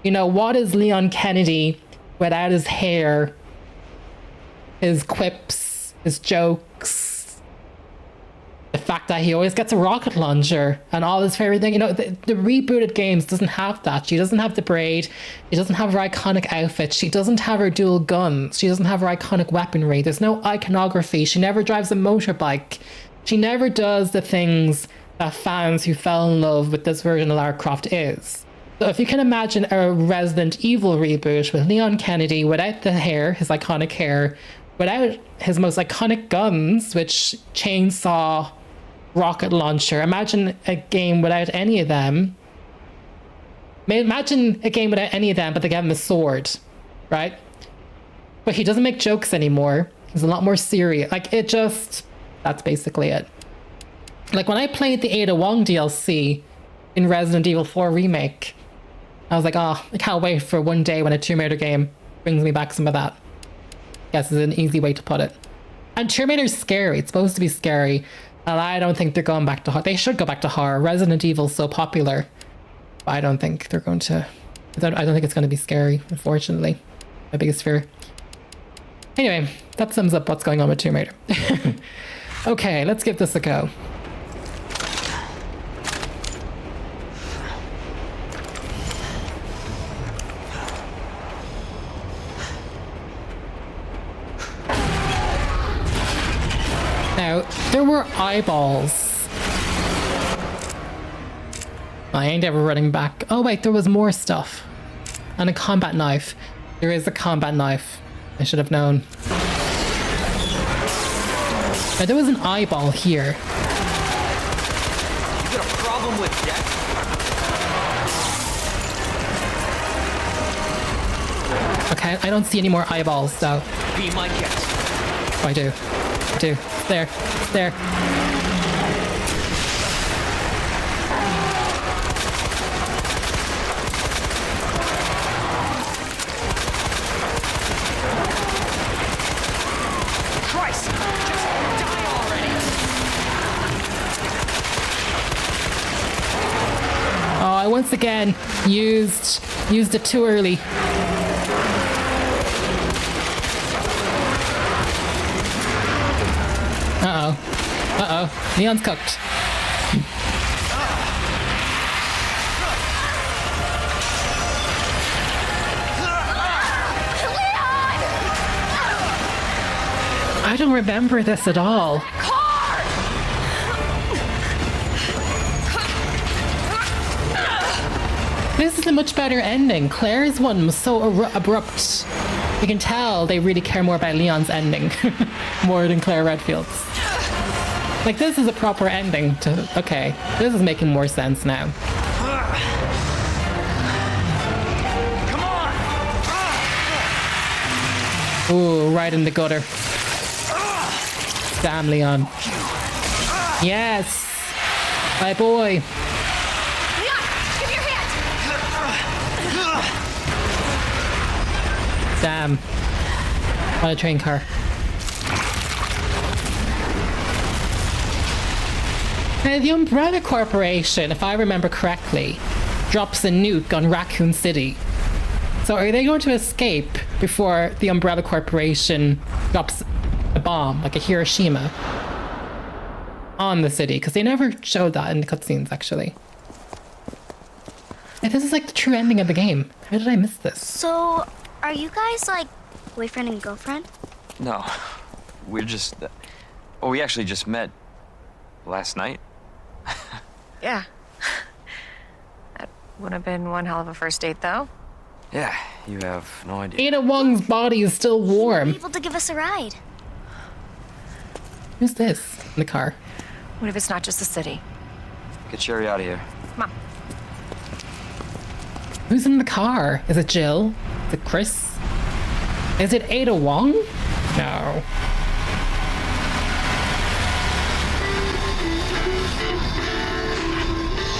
Speaker 1: You know, what is Leon Kennedy without his hair, his quips, his jokes, the fact that he always gets a rocket launcher and all his favorite thing. You know, the rebooted games doesn't have that. She doesn't have the braid. She doesn't have her iconic outfit. She doesn't have her dual guns. She doesn't have her iconic weaponry. There's no iconography. She never drives a motorbike. She never does the things that fans who fell in love with this version of Lara Croft is. So if you can imagine a Resident Evil reboot with Leon Kennedy without the hair, his iconic hair, without his most iconic guns, which chainsaw, rocket launcher. Imagine a game without any of them. Imagine a game without any of them, but they give him a sword, right? But he doesn't make jokes anymore. He's a lot more serious. Like, it just... That's basically it. Like, when I played the Ada Wong DLC in Resident Evil 4 Remake, I was like, oh, I can't wait for one day when a Tomb Raider game brings me back some of that. Guess is an easy way to put it. And Terminator's scary. It's supposed to be scary. And I don't think they're going back to horror. They should go back to horror. Resident Evil's so popular. But I don't think they're going to... I don't think it's going to be scary, unfortunately. My biggest fear. Anyway, that sums up what's going on with Tomb Raider. Okay, let's give this a go. Now, there were eyeballs. I ain't ever running back. Oh wait, there was more stuff. And a combat knife. There is a combat knife. I should have known. Now, there was an eyeball here.
Speaker 8: You got a problem with death?
Speaker 1: Okay, I don't see any more eyeballs, so...
Speaker 8: Be my guest.
Speaker 1: Oh, I do. I do. There. There.
Speaker 8: Christ! Just die already!
Speaker 1: Oh, I once again used it too early. Uh-oh. Uh-oh. Leon's cooked. I don't remember this at all. This is a much better ending. Claire's one was so abrupt. You can tell they really care more about Leon's ending more than Claire Redfield's. Like, this is a proper ending to... Okay, this is making more sense now.
Speaker 8: Come on!
Speaker 1: Ooh, right in the gutter. Damn, Leon. Yes! My boy.
Speaker 6: Leon, give me your hand!
Speaker 1: Damn. On a train car. Now, the Umbrella Corporation, if I remember correctly, drops a nuke on Raccoon City. So are they going to escape before the Umbrella Corporation drops a bomb, like a Hiroshima, on the city? Because they never showed that in the cutscenes, actually. Yeah, this is like the true ending of the game. How did I miss this?
Speaker 9: So, are you guys like boyfriend and girlfriend?
Speaker 3: No, we're just... Oh, we actually just met last night.
Speaker 10: Yeah. That would have been one hell of a first date, though.
Speaker 3: Yeah, you have no idea.
Speaker 1: Ada Wong's body is still warm.
Speaker 9: Able to give us a ride.
Speaker 1: Who's this in the car?
Speaker 10: What if it's not just the city?
Speaker 3: Get Sherry out of here.
Speaker 10: Come on.
Speaker 1: Who's in the car? Is it Jill? Is it Chris? Is it Ada Wong? No.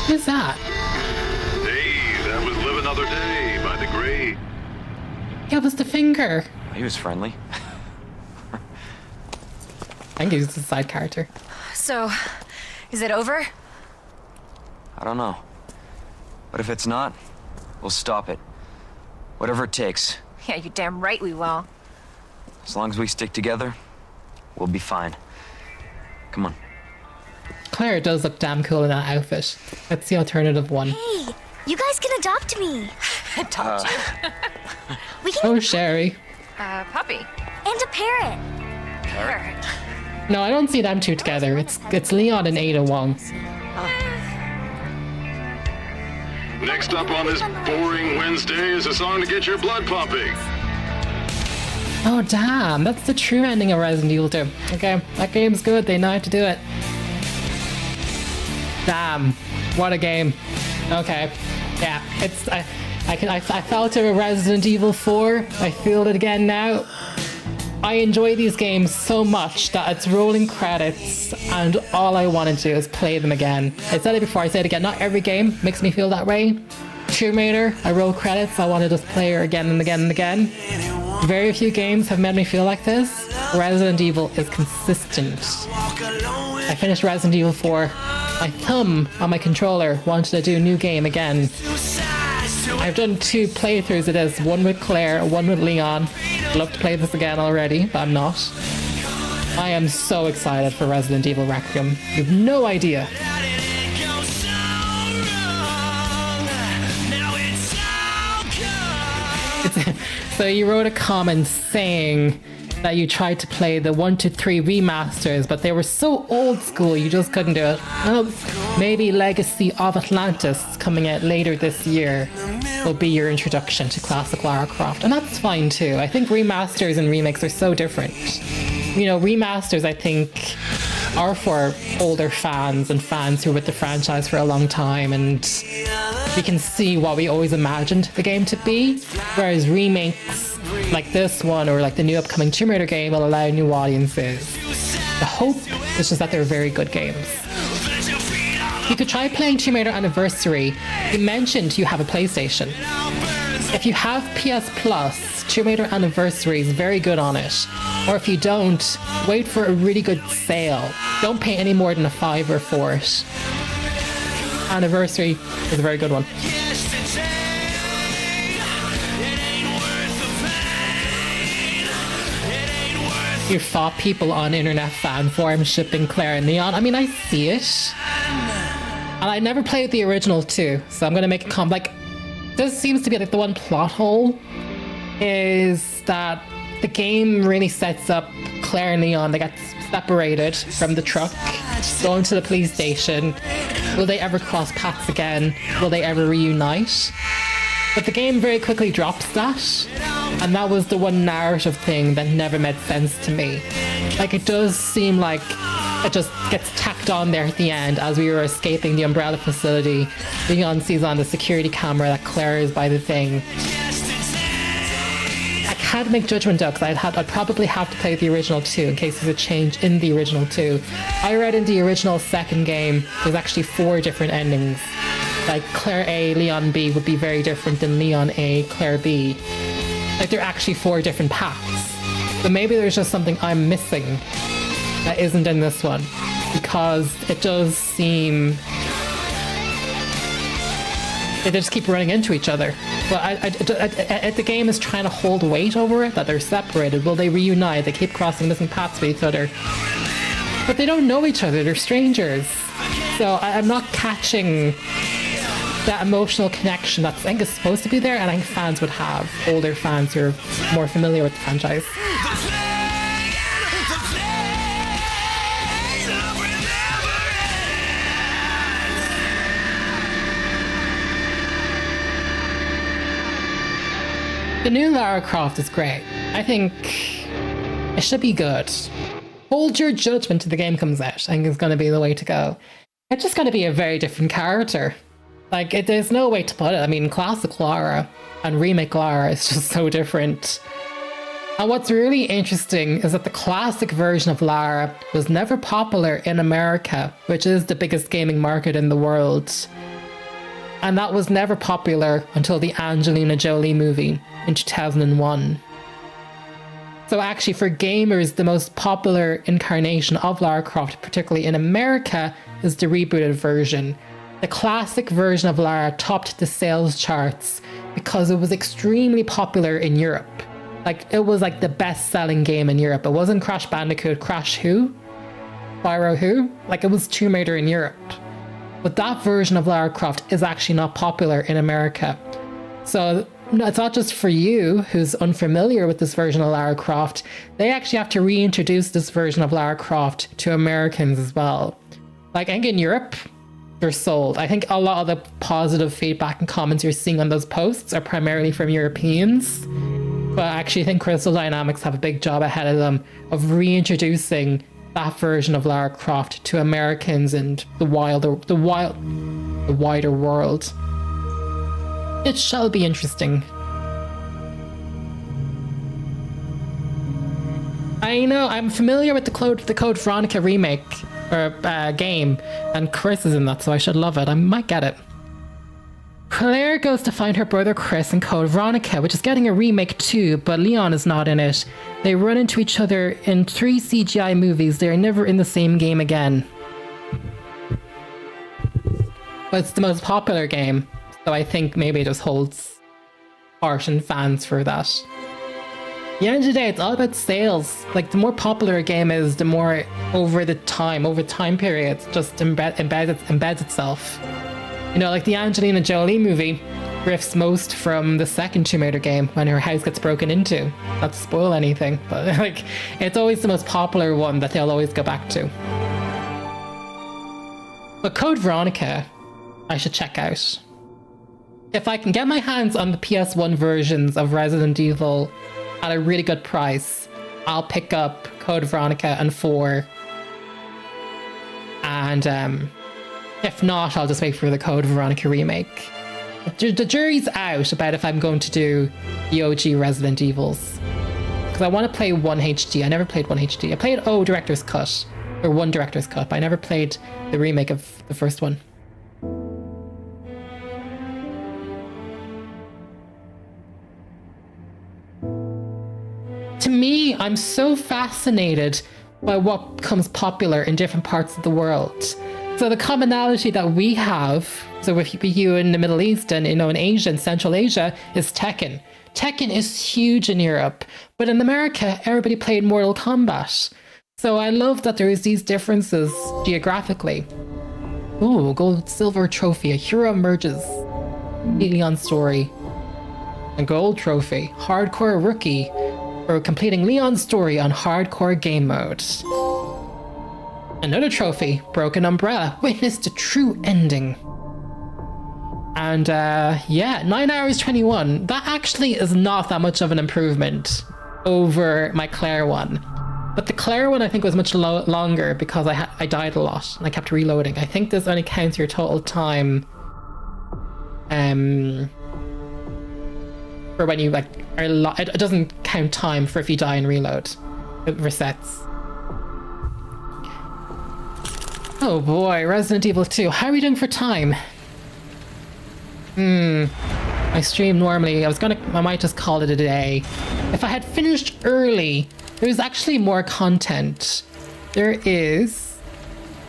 Speaker 1: Who's that?
Speaker 11: Hey, that was Live Another Day by The Gray.
Speaker 1: Yeah, it was the finger.
Speaker 3: He was friendly.
Speaker 1: I think he was a side character.
Speaker 10: So, is it over?
Speaker 3: I don't know. But if it's not, we'll stop it. Whatever it takes.
Speaker 10: Yeah, you're damn right we will.
Speaker 3: As long as we stick together, we'll be fine. Come on.
Speaker 1: Claire does look damn cool in that outfit. That's the alternative one.
Speaker 9: Hey, you guys can adopt me.
Speaker 10: Adopt you.
Speaker 9: We can
Speaker 1: Oh, Sherry.
Speaker 10: Puppy.
Speaker 9: and a parrot.
Speaker 10: Parrot.
Speaker 1: No, I don't see them two together. It's Leon and Ada Wong.
Speaker 11: Next up on this boring Wednesday is a song to get your blood pumping.
Speaker 1: Oh, damn. That's the true ending of Resident Evil 2. Okay, that game's good. They know how to do it. Damn. What a game. Okay. Yeah, it's... I felt it with Resident Evil 4. I feel it again now. I enjoy these games so much that it's rolling credits and all I want to do is play them again. I said it before, I say it again. Not every game makes me feel that way. Tomb Raider, I roll credits, I want to just play her again and again and again. Very few games have made me feel like this. Resident Evil is consistent. I finished Resident Evil 4. My thumb on my controller wanted to do a new game again. I've done 2 playthroughs of this, one with Claire, one with Leon. I'd love to play this again already, but I'm not. I am so excited for Resident Evil Requiem. You have no idea. So you wrote a comment saying that you tried to play the 1 to 3 remasters, but they were so old school you just couldn't do it. Well, maybe Legacy of Atlantis coming out later this year will be your introduction to classic Lara Croft, and that's fine too. I think remasters and remakes are so different. You know, remasters I think are for older fans and fans who were with the franchise for a long time, and we can see what we always imagined the game to be, whereas remakes like this one or like the new upcoming Tomb Raider game will allow new audiences. The hope is just that they're very good games. You could try playing Tomb Raider Anniversary. You mentioned you have a PlayStation. If you have PS Plus, Tomb Raider Anniversary is very good on it. Or if you don't, wait for a really good sale. Don't pay any more than a $5 for it. Anniversary is a very good one. You fought people on internet fan forums shipping Claire and Leon. I mean, I see it. And I never played the original too, so I'm gonna make a comment. Like, this seems to be like the one plot hole is that the game really sets up Claire and Leon. They get separated from the truck, going to the police station. Will they ever cross paths again? Will they ever reunite? But the game very quickly drops that. And that was the one narrative thing that never made sense to me. Like, it does seem like it just gets tacked on there at the end as we were escaping the Umbrella facility. Leon sees on the security camera that Claire is by the thing. I can't make judgment though, because I'd probably have to play the original too in case there's a change in the original too. I read in the original second game there's actually 4 different endings. Like Claire A, Leon B would be very different than Leon A, Claire B. Like, they're actually 4 different paths. So maybe there's just something I'm missing that isn't in this one. Because it does seem... they just keep running into each other. But the game is trying to hold weight over it, that they're separated. Will they reunite? They keep crossing missing paths with each other. But they don't know each other, they're strangers. So I'm not catching that emotional connection that I think is supposed to be there, and I think fans would have, older fans who are more familiar with the franchise. The new Lara Croft is great. I think it should be good. Hold your judgment till the game comes out. I think it's going to be the way to go. It's just going to be a very different character. Like, there's no way to put it. I mean, classic Lara and remake Lara is just so different. And what's really interesting is that the classic version of Lara was never popular in America, which is the biggest gaming market in the world. And that was never popular until the Angelina Jolie movie in 2001. So actually, for gamers, the most popular incarnation of Lara Croft, particularly in America, is the rebooted version. The classic version of Lara topped the sales charts because it was extremely popular in Europe. Like, it was like the best-selling game in Europe. It wasn't Crash Bandicoot, Crash who? Spyro who? Like, it was Tomb Raider in Europe. But that version of Lara Croft is actually not popular in America. So it's not just for you who's unfamiliar with this version of Lara Croft. They actually have to reintroduce this version of Lara Croft to Americans as well. Like, I think in Europe, they're sold. I think a lot of the positive feedback and comments you're seeing on those posts are primarily from Europeans. But I actually think Crystal Dynamics have a big job ahead of them of reintroducing that version of Lara Croft to Americans and the wider world. It shall be interesting. I know, I'm familiar with the Code Veronica remake or game, and Chris is in that, so I should love it. I might get it. Claire goes to find her brother Chris in Code Veronica, which is getting a remake too, but Leon is not in it. They run into each other in 3 CGI movies. They are never in the same game again. But it's the most popular game, so I think maybe it just holds heart and fans for that. At the end of the day, it's all about sales. Like, the more popular a game is, the more over time periods, just embeds itself. You know, like the Angelina Jolie movie riffs most from the second Tomb Raider game when her house gets broken into. Not to spoil anything, but like, it's always the most popular one that they'll always go back to. But Code Veronica, I should check out. If I can get my hands on the PS1 versions of Resident Evil at a really good price, I'll pick up Code Veronica and 4. And if not, I'll just wait for the Code Veronica remake. The jury's out about if I'm going to do the OG Resident Evils. Because I want to play 1 HD. I never played 1 HD. I played Director's Cut, or 1 Director's Cut, but I never played the remake of the first one. To me, I'm so fascinated by what becomes popular in different parts of the world. So the commonality that we have, so with you in the Middle East and, you know, in Asia and Central Asia, is Tekken. Tekken is huge in Europe, but in America, everybody played Mortal Kombat. So I love that there is these differences geographically. Ooh, gold, silver trophy, a hero emerges. Leon's story. A gold trophy, hardcore rookie, for completing Leon's story on hardcore game mode. Another trophy, Broken Umbrella, witness the true ending. And yeah, 9 hours 21. That actually is not that much of an improvement over my Claire one. But the Claire one I think was much longer because I died a lot and I kept reloading. I think this only counts your total time for when you like are it doesn't count time for if you die and reload. It resets. Oh boy, Resident Evil 2. How are we doing for time? I stream normally. I might just call it a day. If I had finished early, there's actually more content. There is...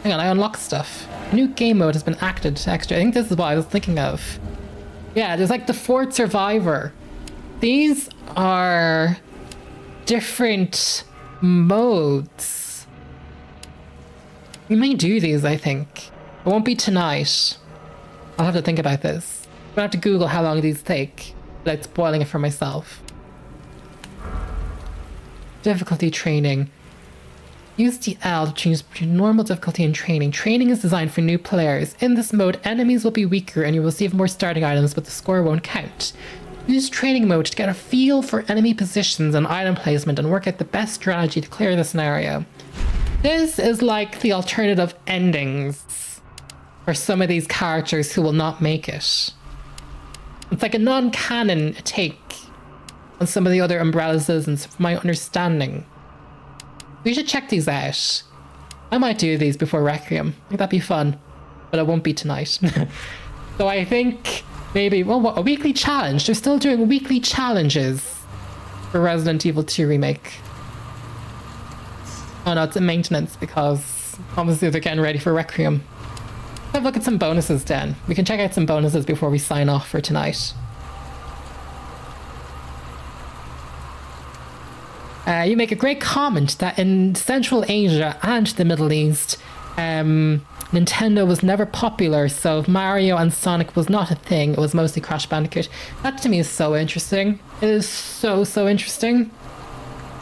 Speaker 1: Hang on, I unlocked stuff. New game mode has been added to extra. I think this is what I was thinking of. Yeah, there's like the Fourth Survivor. These are different modes. We may do these, I think. It won't be tonight. I'll have to think about this. I'm gonna have to Google how long these take without spoiling it for myself. Difficulty training. Use the L to change between normal difficulty and training. Training is designed for new players. In this mode, enemies will be weaker and you will receive more starting items, but the score won't count. Use training mode to get a feel for enemy positions and item placement and work out the best strategy to clear the scenario. This is like the alternative endings for some of these characters who will not make it. It's like a non-canon take on some of the other Umbrellas and from my understanding. We should check these out. I might do these before Requiem. I think that'd be fun, but it won't be tonight. So I think maybe, well, what, a weekly challenge? They're still doing weekly challenges for Resident Evil 2 Remake. Oh no, it's in maintenance because obviously they're getting ready for Requiem. Let's have a look at some bonuses then. We can check out some bonuses before we sign off for tonight. You make a great comment that in Central Asia and the Middle East, Nintendo was never popular, so if Mario and Sonic was not a thing, it was mostly Crash Bandicoot. That to me is so interesting. It is so interesting.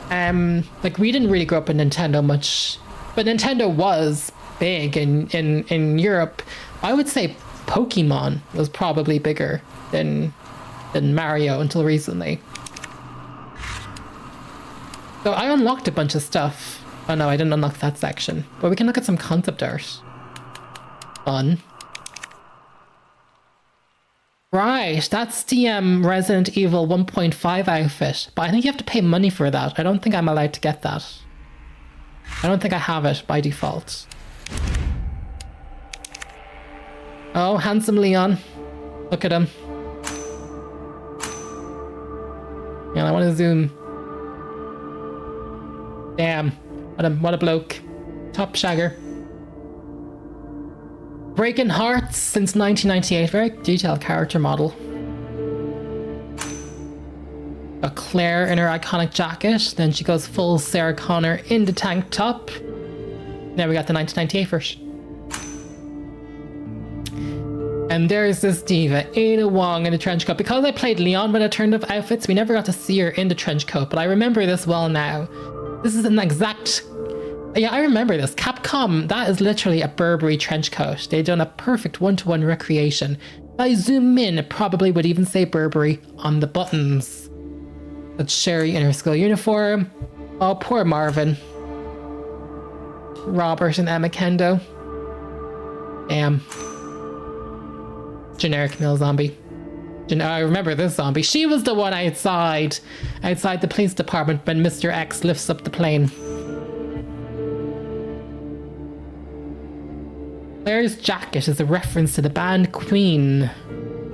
Speaker 1: Like, we didn't really grow up with Nintendo much, but Nintendo was big in Europe. I would say Pokemon was probably bigger than Mario until recently. So I unlocked a bunch of stuff. Oh no, I didn't unlock that section. But we can look at some concept art. Fun. Right, that's the Resident Evil 1.5 outfit. But I think you have to pay money for that. I don't think I'm allowed to get that. I don't think I have it by default. Oh, handsome Leon. Look at him. Yeah, I want to zoom. Damn, what a bloke. Top shagger. Breaking hearts since 1998. Very detailed character model. Got Claire in her iconic jacket. Then she goes full Sarah Connor in the tank top. Now we got the 1998 version. And there's this diva, Ada Wong in the trench coat. Because I played Leon when I turned up outfits, we never got to see her in the trench coat, but I remember this well now. This is an exact... Yeah, I remember this. Capcom, that is literally a Burberry trench coat. They've done a perfect one-to-one recreation. If I zoom in, it probably would even say Burberry on the buttons. That's Sherry in her school uniform. Oh, poor Marvin. Robert and Emma Kendo. Damn. Generic male zombie. I remember this zombie. She was the one outside the police department when Mr. X lifts up the plane. Claire's jacket is a reference to the band Queen.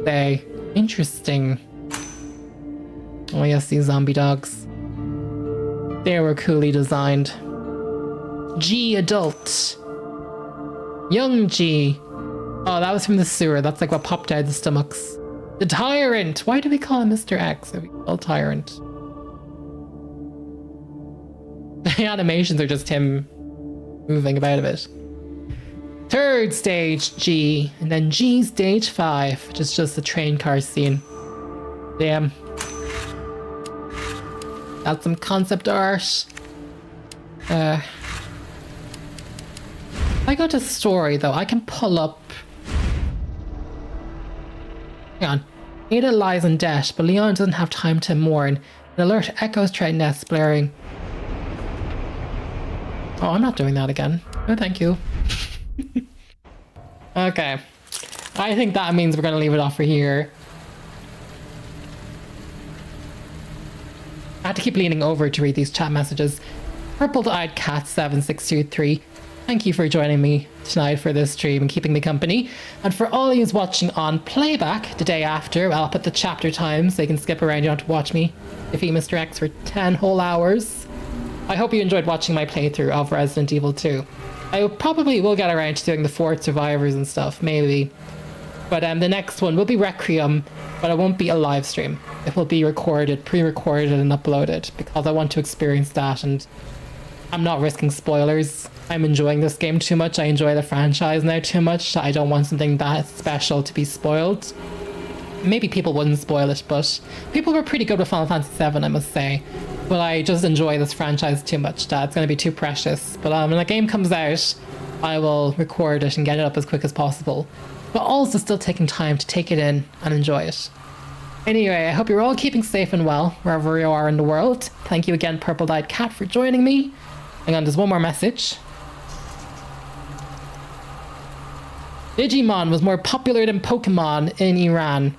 Speaker 1: Interesting. Oh yes, these zombie dogs. They were coolly designed. G adult. Young G. Oh, that was from the sewer. That's like what popped out of the stomachs. The Tyrant! Why do we call him Mr. X if we call Tyrant? The animations are just him moving about a bit. Third stage, G. And then G stage 5, which is just the train car scene. Damn. That's some concept art. I go to story though, I can pull up. Hang on. Ada lies in debt, but Leon doesn't have time to mourn. An alert echoes throughout Nest, blaring. Oh, I'm not doing that again. No, thank you. Okay. I think that means we're going to leave it off for here. I had to keep leaning over to read these chat messages. Purple-eyed cat 7623. Thank you for joining me tonight for this stream and keeping me company. And for all of you watching on playback the day after, I'll put the chapter time so you can skip around. You don't have to watch me defeat Mr. X for 10 whole hours. I hope you enjoyed watching my playthrough of Resident Evil 2. I probably will get around to doing the 4th survivors and stuff, maybe. But the next one will be Requiem, but it won't be a live stream. It will be recorded, pre-recorded and uploaded because I want to experience that and I'm not risking spoilers. I'm enjoying this game too much. I enjoy the franchise now too much. I don't want something that special to be spoiled. Maybe people wouldn't spoil it, but people were pretty good with Final Fantasy VII, I must say. But I just enjoy this franchise too much that it's going to be too precious. But when the game comes out, I will record it and get it up as quick as possible. But also still taking time to take it in and enjoy it. Anyway, I hope you're all keeping safe and well, wherever you are in the world. Thank you again, Purple-Eyed Cat, for joining me. Hang on, there's one more message. Digimon was more popular than Pokemon in Iran.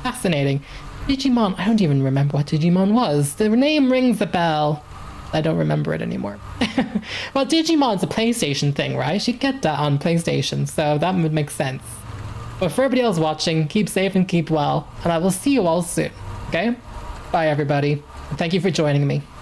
Speaker 1: Fascinating. Digimon, I don't even remember what Digimon was. The name rings a bell. I don't remember it anymore. Well, Digimon's a PlayStation thing, right? You get that on PlayStation, so that would make sense. But for everybody else watching, keep safe and keep well, and I will see you all soon, okay? Bye, everybody. Thank you for joining me.